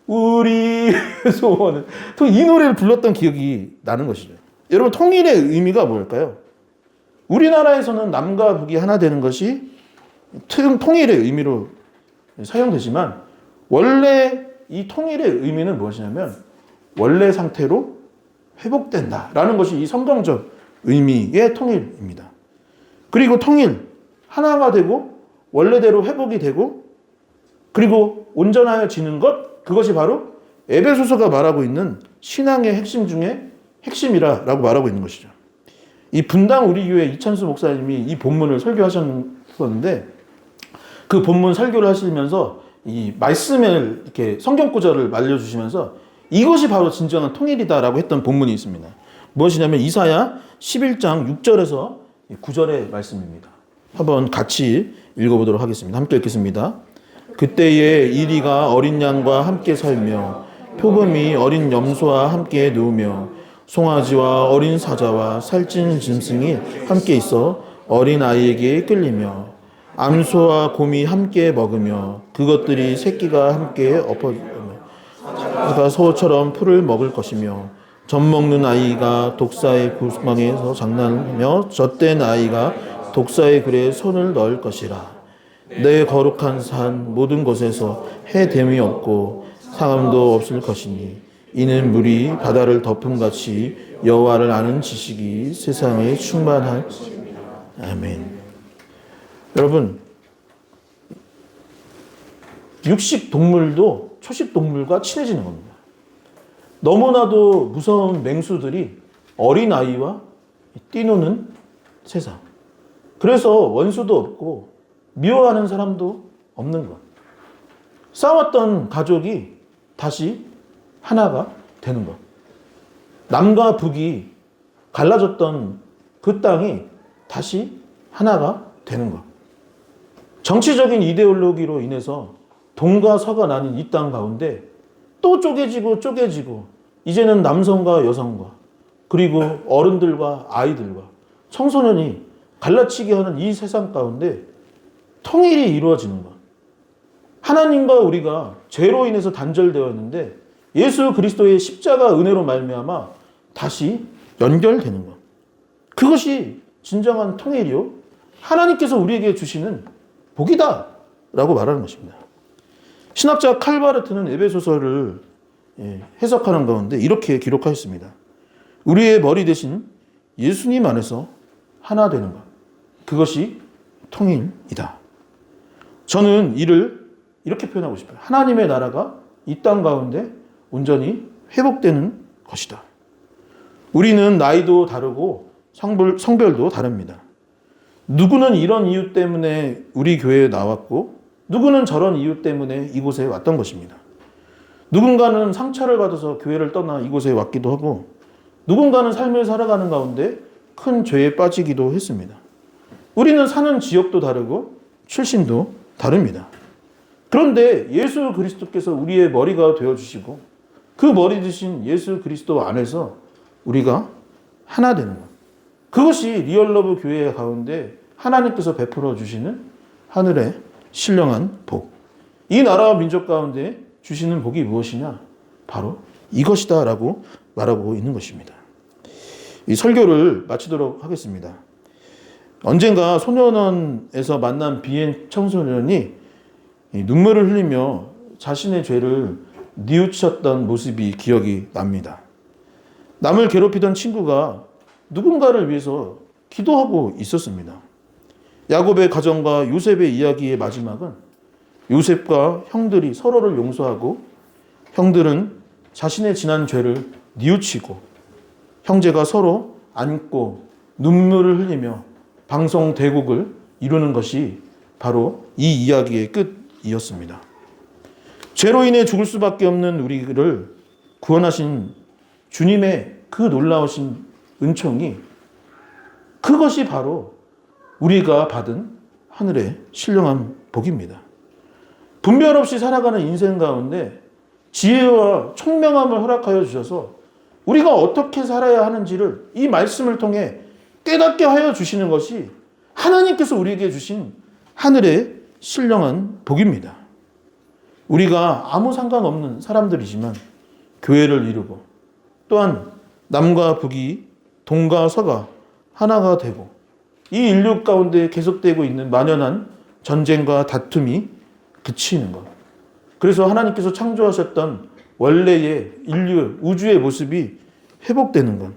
우리 소원은 이 노래를 불렀던 기억이 나는 것이죠. 여러분, 통일의 의미가 뭘까요? 우리나라에서는 남과 북이 하나 되는 것이 통일의 의미로 사용되지만 원래 이 통일의 의미는 무엇이냐면 원래 상태로 회복된다라는 것이 이 성경적 의미의 통일입니다. 그리고 통일, 하나가 되고 원래대로 회복이 되고 그리고 온전하여지는 것, 그것이 바로 에베소서가 말하고 있는 신앙의 핵심 중에 핵심이라고 말하고 있는 것이죠. 이 분당 우리 교회 이찬수 목사님이 이 본문을 설교하셨는데 그 본문 설교를 하시면서 이 말씀을 이렇게 성경 구절을 알려주시면서 이것이 바로 진정한 통일이다라고 했던 본문이 있습니다. 무엇이냐면 이사야 11장 6절에서 9절의 말씀입니다. 한번 같이 읽어보도록 하겠습니다. 함께 읽겠습니다. 그때에 이리가 어린 양과 함께 살며 표범이 어린 염소와 함께 누우며 송아지와 어린 사자와 살찐 짐승이 함께 있어 어린 아이에게 끌리며 암소와 곰이 함께 먹으며 그것들이 새끼가 함께 엎어지며 소처럼 풀을 먹을 것이며 젖 먹는 아이가 독사의 구멍에서 장난하며 젖된 아이가 독사의 굴에 손을 넣을 것이라. 내 거룩한 산 모든 곳에서 해됨이 없고 상함도 없을 것이니 이는 물이 바다를 덮음같이 여호와를 아는 지식이 세상에 충만한 것입니다. 아멘. 여러분, 육식 동물도 초식 동물과 친해지는 겁니다. 너무나도 무서운 맹수들이 어린 아이와 뛰노는 세상. 그래서 원수도 없고 미워하는 사람도 없는 것. 싸웠던 가족이 다시 하나가 되는 것. 남과 북이 갈라졌던 그 땅이 다시 하나가 되는 것. 정치적인 이데올로기로 인해서 동과 서가 나뉜 이 땅 가운데 또 쪼개지고 이제는 남성과 여성과 그리고 어른들과 아이들과 청소년이 갈라치게 하는 이 세상 가운데 통일이 이루어지는 것. 하나님과 우리가 죄로 인해서 단절되었는데 예수 그리스도의 십자가 은혜로 말미암아 다시 연결되는 것. 그것이 진정한 통일이요 하나님께서 우리에게 주시는 복이다 라고 말하는 것입니다. 신학자 칼바르트는 에베소서를 해석하는 가운데 이렇게 기록하였습니다. 우리의 머리 대신 예수님 안에서 하나 되는 것. 그것이 통일이다. 저는 이를 이렇게 표현하고 싶어요. 하나님의 나라가 이 땅 가운데 온전히 회복되는 것이다. 우리는 나이도 다르고 성별도 다릅니다. 누구는 이런 이유 때문에 우리 교회에 나왔고 누구는 저런 이유 때문에 이곳에 왔던 것입니다. 누군가는 상처를 받아서 교회를 떠나 이곳에 왔기도 하고 누군가는 삶을 살아가는 가운데 큰 죄에 빠지기도 했습니다. 우리는 사는 지역도 다르고 출신도 다릅니다. 그런데 예수 그리스도께서 우리의 머리가 되어주시고 그 머리 되신 예수 그리스도 안에서 우리가 하나 되는 것. 그것이 리얼러브 교회 가운데 하나님께서 베풀어 주시는 하늘의 신령한 복. 이 나라와 민족 가운데 주시는 복이 무엇이냐? 바로 이것이다 라고 말하고 있는 것입니다. 이 설교를 마치도록 하겠습니다. 언젠가 소년원에서 만난 비행 청소년이 눈물을 흘리며 자신의 죄를 뉘우쳤던 모습이 기억이 납니다. 남을 괴롭히던 친구가 누군가를 위해서 기도하고 있었습니다. 야곱의 가정과 요셉의 이야기의 마지막은 요셉과 형들이 서로를 용서하고 형들은 자신의 지난 죄를 뉘우치고 형제가 서로 안고 눈물을 흘리며 방송 대국을 이루는 것이 바로 이 이야기의 끝이었습니다. 죄로 인해 죽을 수밖에 없는 우리를 구원하신 주님의 그 놀라우신 은총이 그것이 바로 우리가 받은 하늘의 신령한 복입니다. 분별 없이 살아가는 인생 가운데 지혜와 총명함을 허락하여 주셔서 우리가 어떻게 살아야 하는지를 이 말씀을 통해 깨닫게 하여 주시는 것이 하나님께서 우리에게 주신 하늘의 신령한 복입니다. 우리가 아무 상관없는 사람들이지만 교회를 이루고 또한 남과 북이 동과 서가 하나가 되고 이 인류 가운데 계속되고 있는 만연한 전쟁과 다툼이 그치는 것. 그래서 하나님께서 창조하셨던 원래의 인류, 우주의 모습이 회복되는 것.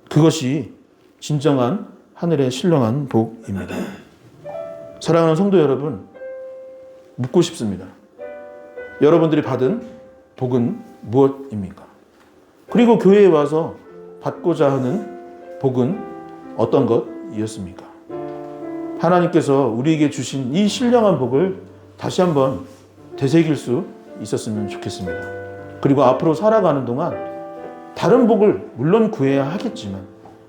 그것이 진정한 하늘의 신령한 복입니다. 사랑하는 성도 여러분, 묻고 싶습니다. 여러분들이 받은 복은 무엇입니까? 그리고 교회에 와서 받고자 하는 복은 어떤 것이었습니까? 하나님께서 우리에게 주신 이 신령한 복을 다시 한번 되새길 수 있었으면 좋겠습니다. 그리고 앞으로 살아가는 동안 다른 복을 물론 구해야 하겠지만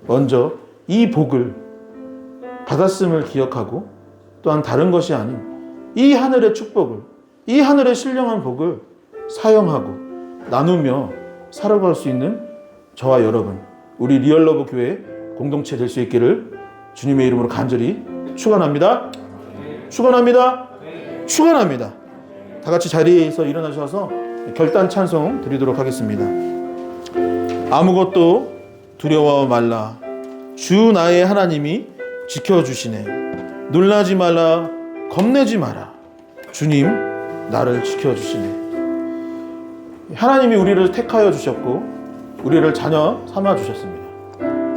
먼저 이 복을 받았음을 기억하고 또한 다른 것이 아닌 이 하늘의 축복을, 이 하늘의 신령한 복을 사용하고 나누며 살아갈 수 있는 저와 여러분, 우리 리얼러브 교회 공동체 될 수 있기를 주님의 이름으로 간절히 축원합니다. 축원합니다. 축원합니다. 다 같이 자리에서 일어나셔서 결단 찬송 드리도록 하겠습니다. 아무것도 두려워 말라. 주 나의 하나님이 지켜주시네. 놀라지 말라. 겁내지 마라. 주님 나를 지켜주시네. 하나님이 우리를 택하여 주셨고 우리를 자녀 삼아 주셨습니다.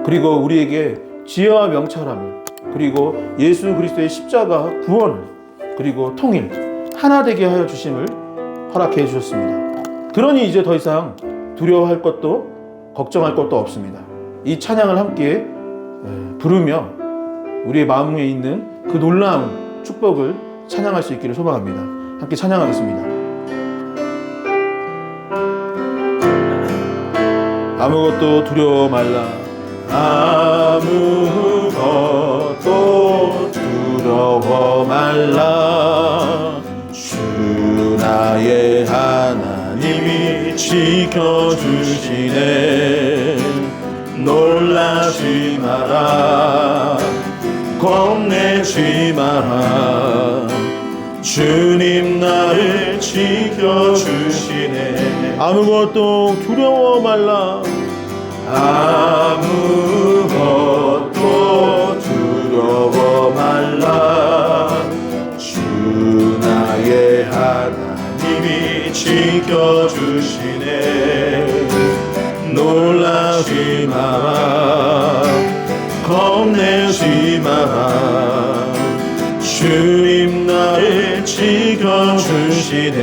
그리고 우리에게 지혜와 명철함을, 그리고 예수 그리스도의 십자가 구원을, 그리고 통일 하나 되게 하여 주심을 허락해 주셨습니다. 그러니 이제 더 이상 두려워할 것도 걱정할 것도 없습니다. 이 찬양을 함께 부르며 우리의 마음에 있는 그 놀라운 축복을 찬양할 수 있기를 소망합니다. 함께 찬양하겠습니다. 아무것도 두려워 말라. 아무것도 두려워 말라. 주 나의 하나님이 지켜주시네. 놀라지 마라. 겁내지 마라. 주님 나를 지켜주시네. 아무것도 두려워 말라. 아무것도 두려워 말라. 주 나의 하나님이 지켜주시네. 놀라지 마라. 겁내지 마라. 주님 나를 지켜주시네.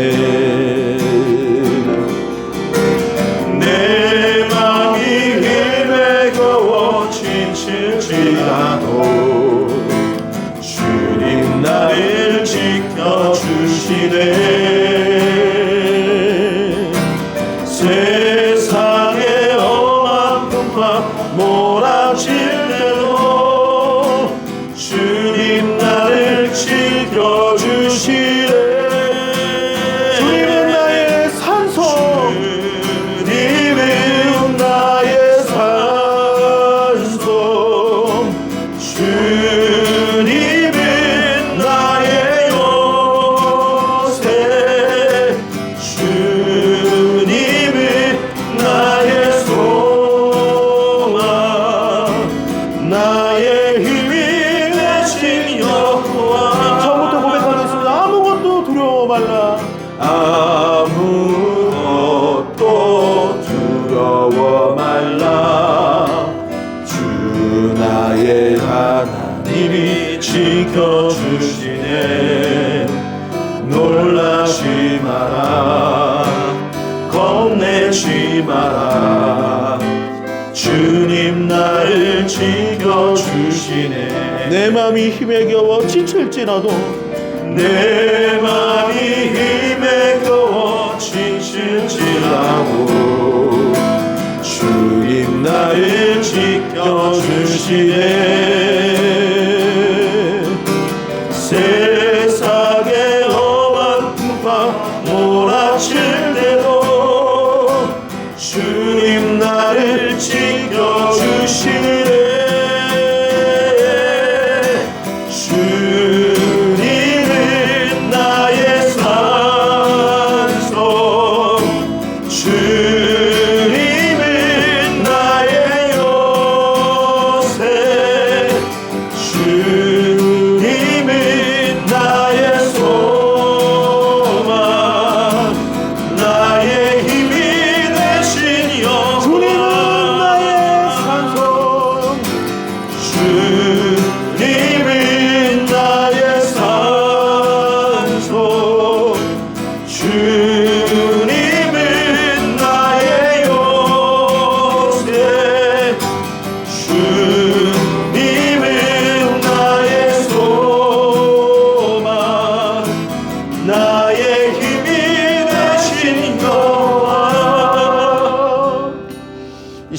내 맘이 힘에 겨워 지칠지라도 주님 나를 지켜주시네. 세상에 엄한 풍파 몰아칠 때도 주님 나를 지켜주시네. 주님은 나의 산소, 주님은 나의 산소, 주님은 나의 요새, 주님은 나의 소망, 나의 힘이 되신 여호와. 처음부터 고백하겠습니다. 아무것도 두려워 말라. 아무것도 두려워 말라. 주 나의 하나님이 지켜주시네. 놀라지 마라. 겁내지 마라. 주님 나를 지켜주시네. 내 맘이 힘에 겨워 지칠지라도, 내 맘이 힘에 겨워 지칠지라도 주님 나를 지켜주시네. 세상에 엄한 풍파 몰아칠 때도 주님 나를 지켜주시네. 주님은 나의 산소,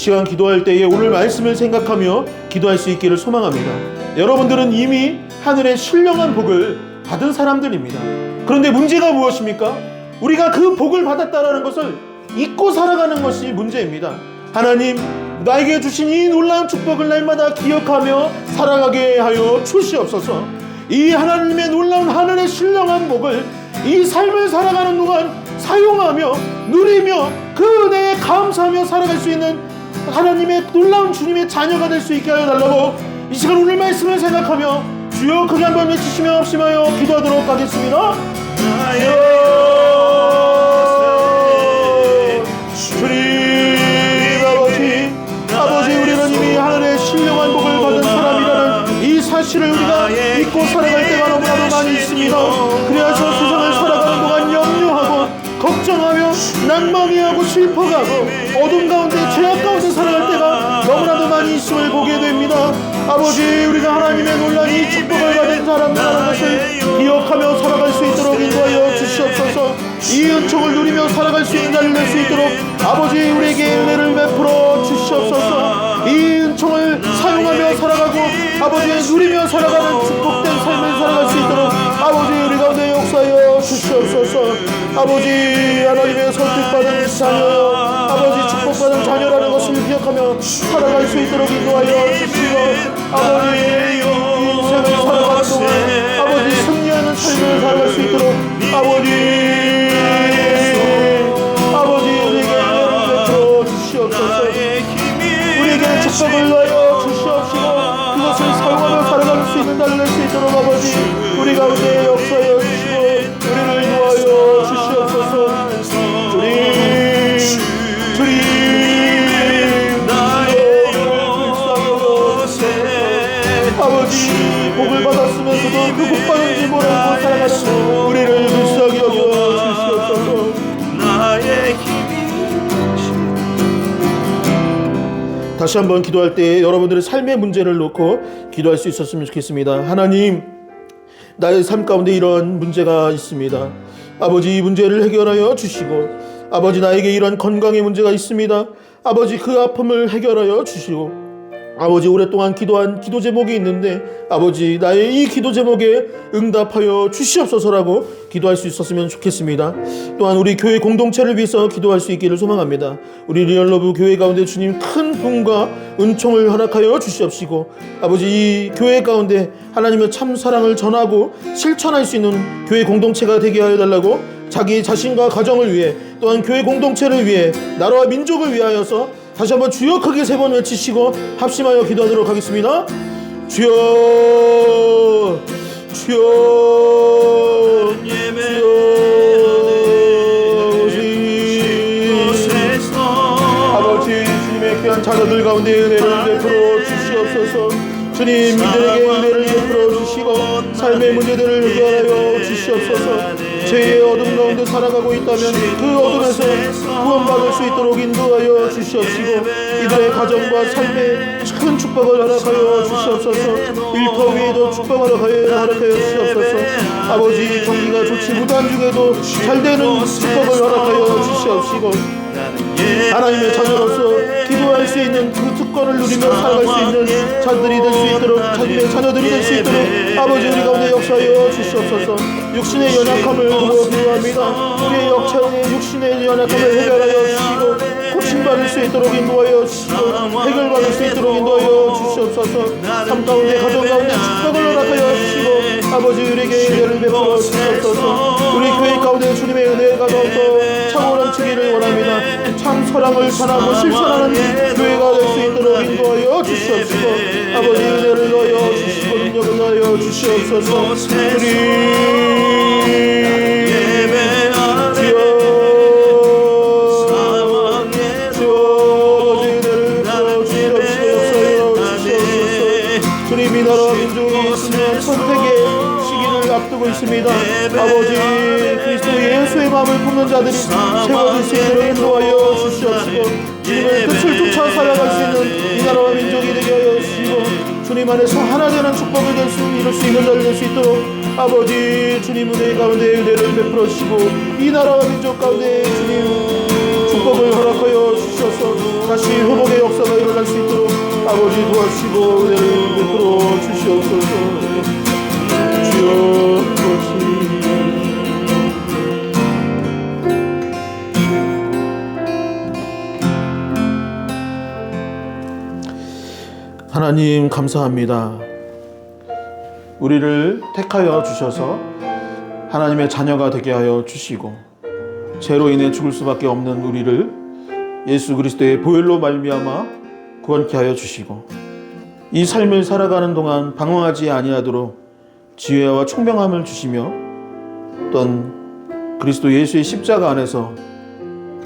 시간 기도할 때에 오늘 말씀을 생각하며 기도할 수 있기를 소망합니다. 여러분들은 이미 하늘의 신령한 복을 받은 사람들입니다. 그런데 문제가 무엇입니까? 우리가 그 복을 받았다는 것을 잊고 살아가는 것이 문제입니다. 하나님, 나에게 주신 이 놀라운 축복을 날마다 기억하며 살아가게 하여 주시옵소서. 이 하나님의 놀라운 하늘의 신령한 복을 이 삶을 살아가는 동안 사용하며 누리며 그 은혜에 감사하며 살아갈 수 있는 하나님의 놀라운 주님의 자녀가 될 수 있게 하여 달라고 이 시간 오늘 말씀을 생각하며 주여 크게 한번 외치시며 합심하여 기도하도록 하겠습니다. 주님 아버지, 우리는 이미 하늘의 신령한 복을 받은 사람이라는 이 사실을 우리가 믿고 살아갈 때가 너무나도 많이 있습니다. 그래서 세상을 살아가는 동안 염려하고 걱정하며 난망해하고 슬퍼가고 어둠 가운데 죄악 가운데 살아갈 때가 너무나도 많이 있음을 보게 됩니다. 아버지, 우리가 하나님의 놀라운 이 축복을 받은 사람이라는 것을 기억하며 살아갈 수 있도록 인도하여 주시옵소서. 이 은총을 누리며 살아갈 수 있는 날이 될 수 있도록 아버지, 우리에게 은혜를 베풀어 주시옵소서. 이 은총을 사용하며 살아가고 아버지 누리며 살아가는 축복된 삶을 살아갈 수 있도록 아버지 우리 가운데 역사하여 주시옵소서. 아버지, 하나님의 선택받은 자녀, 아버지 축복받은 자녀라는 것을 기억하며 살아갈 수 있도록 인도하여 주시고 아버지, 인생을 살아가는 동안 아버지 승리하는 삶을 살아갈 수 있도록 아버지 우리에게 은혜를 베풀어 주시옵소서. 우리에게 축복을 넣어 주시옵시고 그것을 사용하며 살아갈 수 있는 날을 낼 수 있도록 아버지 우리 가운데 역사하여 주시고 우리를 도와여 주시옵소서. 주님 아버지, 복을 받았으면서도 그 복 받은지 모르고 살아가는 우리를 불쌍히 여겨 주시옵소서. 다시 한번 기도할 때 여러분들의 삶의 문제를 놓고 기도할 수 있었으면 좋겠습니다. 하나님, 나의 삶 가운데 이러한 문제가 있습니다. 아버지, 이 문제를 해결하여 주시고 아버지, 나에게 이러한 건강의 문제가 있습니다. 아버지, 그 아픔을 해결하여 주시고 아버지, 오랫동안 기도한 기도 제목이 있는데 아버지, 나의 이 기도 제목에 응답하여 주시옵소서라고 기도할 수 있었으면 좋겠습니다. 또한 우리 교회 공동체를 위해서 기도할 수 있기를 소망합니다. 우리 리얼러브 교회 가운데 주님 큰 분과 은총을 허락하여 주시옵시고 아버지, 이 교회 가운데 하나님의 참 사랑을 전하고 실천할 수 있는 교회 공동체가 되게 하여 달라고 자기 자신과 가정을 위해 또한 교회 공동체를 위해 나라와 민족을 위하여서 다시 한번 주여 크게 3번 외치시고 합심하여 기도하도록 하겠습니다. 주여, 주여, 아버지, 주님의 귀한 자녀들 가운데 은혜를 베풀어 주시옵소서. 주님, 이들에게 은혜를 베풀어 주시고 삶의 문제들을 해결하여 주시옵소서. 죄의 어둠 가운데 살아가고 있다면 그 어둠에서 구원받을 수 있도록 인도하여 주시옵시고 이들의 가정과 삶에 큰 축복을 허락하여 주시옵소서. 일터 위에도 축복을 허락하여 주시옵소서. 아버지, 경기가 좋지 못한 중에도 잘되는 축복을 허락하여 주시옵시고 하나님의 자녀로서 기도할 수 있는 그 특권을 누리며 살아갈 수 있는 자들이 될 수 있도록 하나님의 자녀들이 될 수 있도록 아버지 우리 가운데 역사하여 주시옵소서. 육신의 연약함을 구원합니다. 우리의 역천의 육신의 연약함을 해결하여 주시고 고침받을 수 있도록 인도하여 주시고 해결받을 수 있도록 인도하여 주시옵소서. 삶 가운데 가정 가운데 축복을 허락하여 주시고 아버지 우리에게 은혜를 베풀어 주시옵소서. 우리 교회 가운데 주님의 은혜가 더욱더 차고 넘치기를 원합니다. 참 사랑을 전하고 실천하는 교회가 될 수 있도록 인도하여 주시옵시고 아버지 은혜를 넣어 주시고 능력을 넣어 주시옵소서. 주님이 나라와 민족이 있으면 선택의 시기를 앞두고 있습니다. 아버지, 그리스도 예수의 마음을 품는 자들이 세워질 수 있도록 인도하여 주시옵시고 주님의 뜻을 쫓아 살아갈 수 있는 이 나라와 민족이 되게 하여 주시고 주님 안에서 하나 되는 축복을 이룰 수 있는 날이 될 수 있도록 아버지 주님 은혜 가운데 은혜를 베풀어 주시고 이 나라와 민족 가운데 주님 축복을 허락하여 주시옵소서. 주셔서 다시 회복의 역사가 일어날 수 있도록 아버지 도와주시고 은혜를 베풀어 주시옵소서. 주여 아버지 하나님 감사합니다. 우리를 택하여 주셔서 하나님의 자녀가 되게 하여 주시고 죄로 인해 죽을 수밖에 없는 우리를 예수 그리스도의 보혈로 말미암아 구원케 하여 주시고 이 삶을 살아가는 동안 방황하지 아니하도록 지혜와 총명함을 주시며 또한 그리스도 예수의 십자가 안에서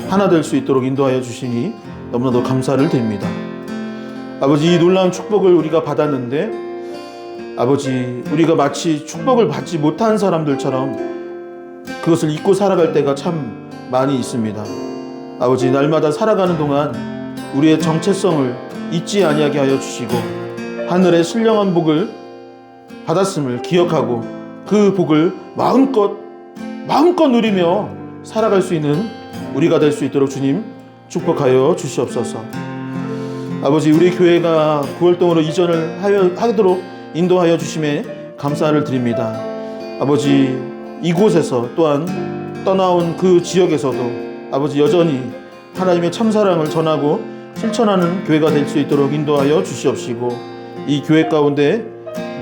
하나 될 수 있도록 인도하여 주시니 너무나도 감사를 드립니다. 아버지, 이 놀라운 축복을 우리가 받았는데 아버지, 우리가 마치 축복을 받지 못한 사람들처럼 그것을 잊고 살아갈 때가 참 많이 있습니다. 아버지, 날마다 살아가는 동안 우리의 정체성을 잊지 아니하게 하여 주시고 하늘의 신령한 복을 받았음을 기억하고 그 복을 마음껏 누리며 살아갈 수 있는 우리가 될 수 있도록 주님 축복하여 주시옵소서. 아버지, 우리 교회가 구월동으로 이전을 하도록 인도하여 주심에 감사를 드립니다. 아버지, 이곳에서 또한 떠나온 그 지역에서도 아버지 여전히 하나님의 참사랑을 전하고 실천하는 교회가 될 수 있도록 인도하여 주시옵시고 이 교회 가운데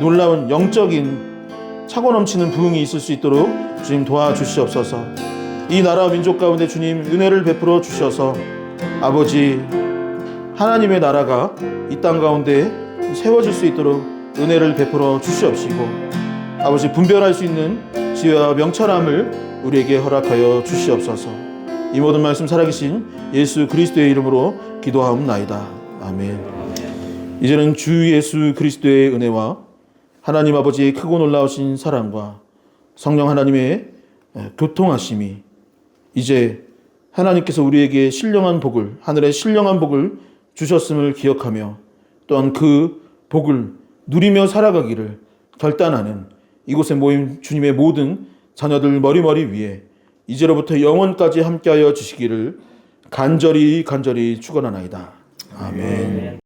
놀라운 영적인 차고 넘치는 부흥이 있을 수 있도록 주님 도와주시옵소서. 이 나라와 민족 가운데 주님 은혜를 베풀어 주셔서 아버지 하나님의 나라가 이 땅 가운데 세워질 수 있도록 은혜를 베풀어 주시옵시고 아버지 분별할 수 있는 지혜와 명철함을 우리에게 허락하여 주시옵소서. 이 모든 말씀 살아계신 예수 그리스도의 이름으로 기도하옵나이다. 아멘. 이제는 주 예수 그리스도의 은혜와 하나님 아버지의 크고 놀라우신 사랑과 성령 하나님의 교통하심이 이제 하나님께서 우리에게 신령한 복을, 하늘의 신령한 복을 주셨음을 기억하며 또한 그 복을 누리며 살아가기를 결단하는 이곳에 모인 주님의 모든 자녀들 머리머리 위에 이제로부터 영원까지 함께하여 주시기를 간절히 축원하나이다. 아멘.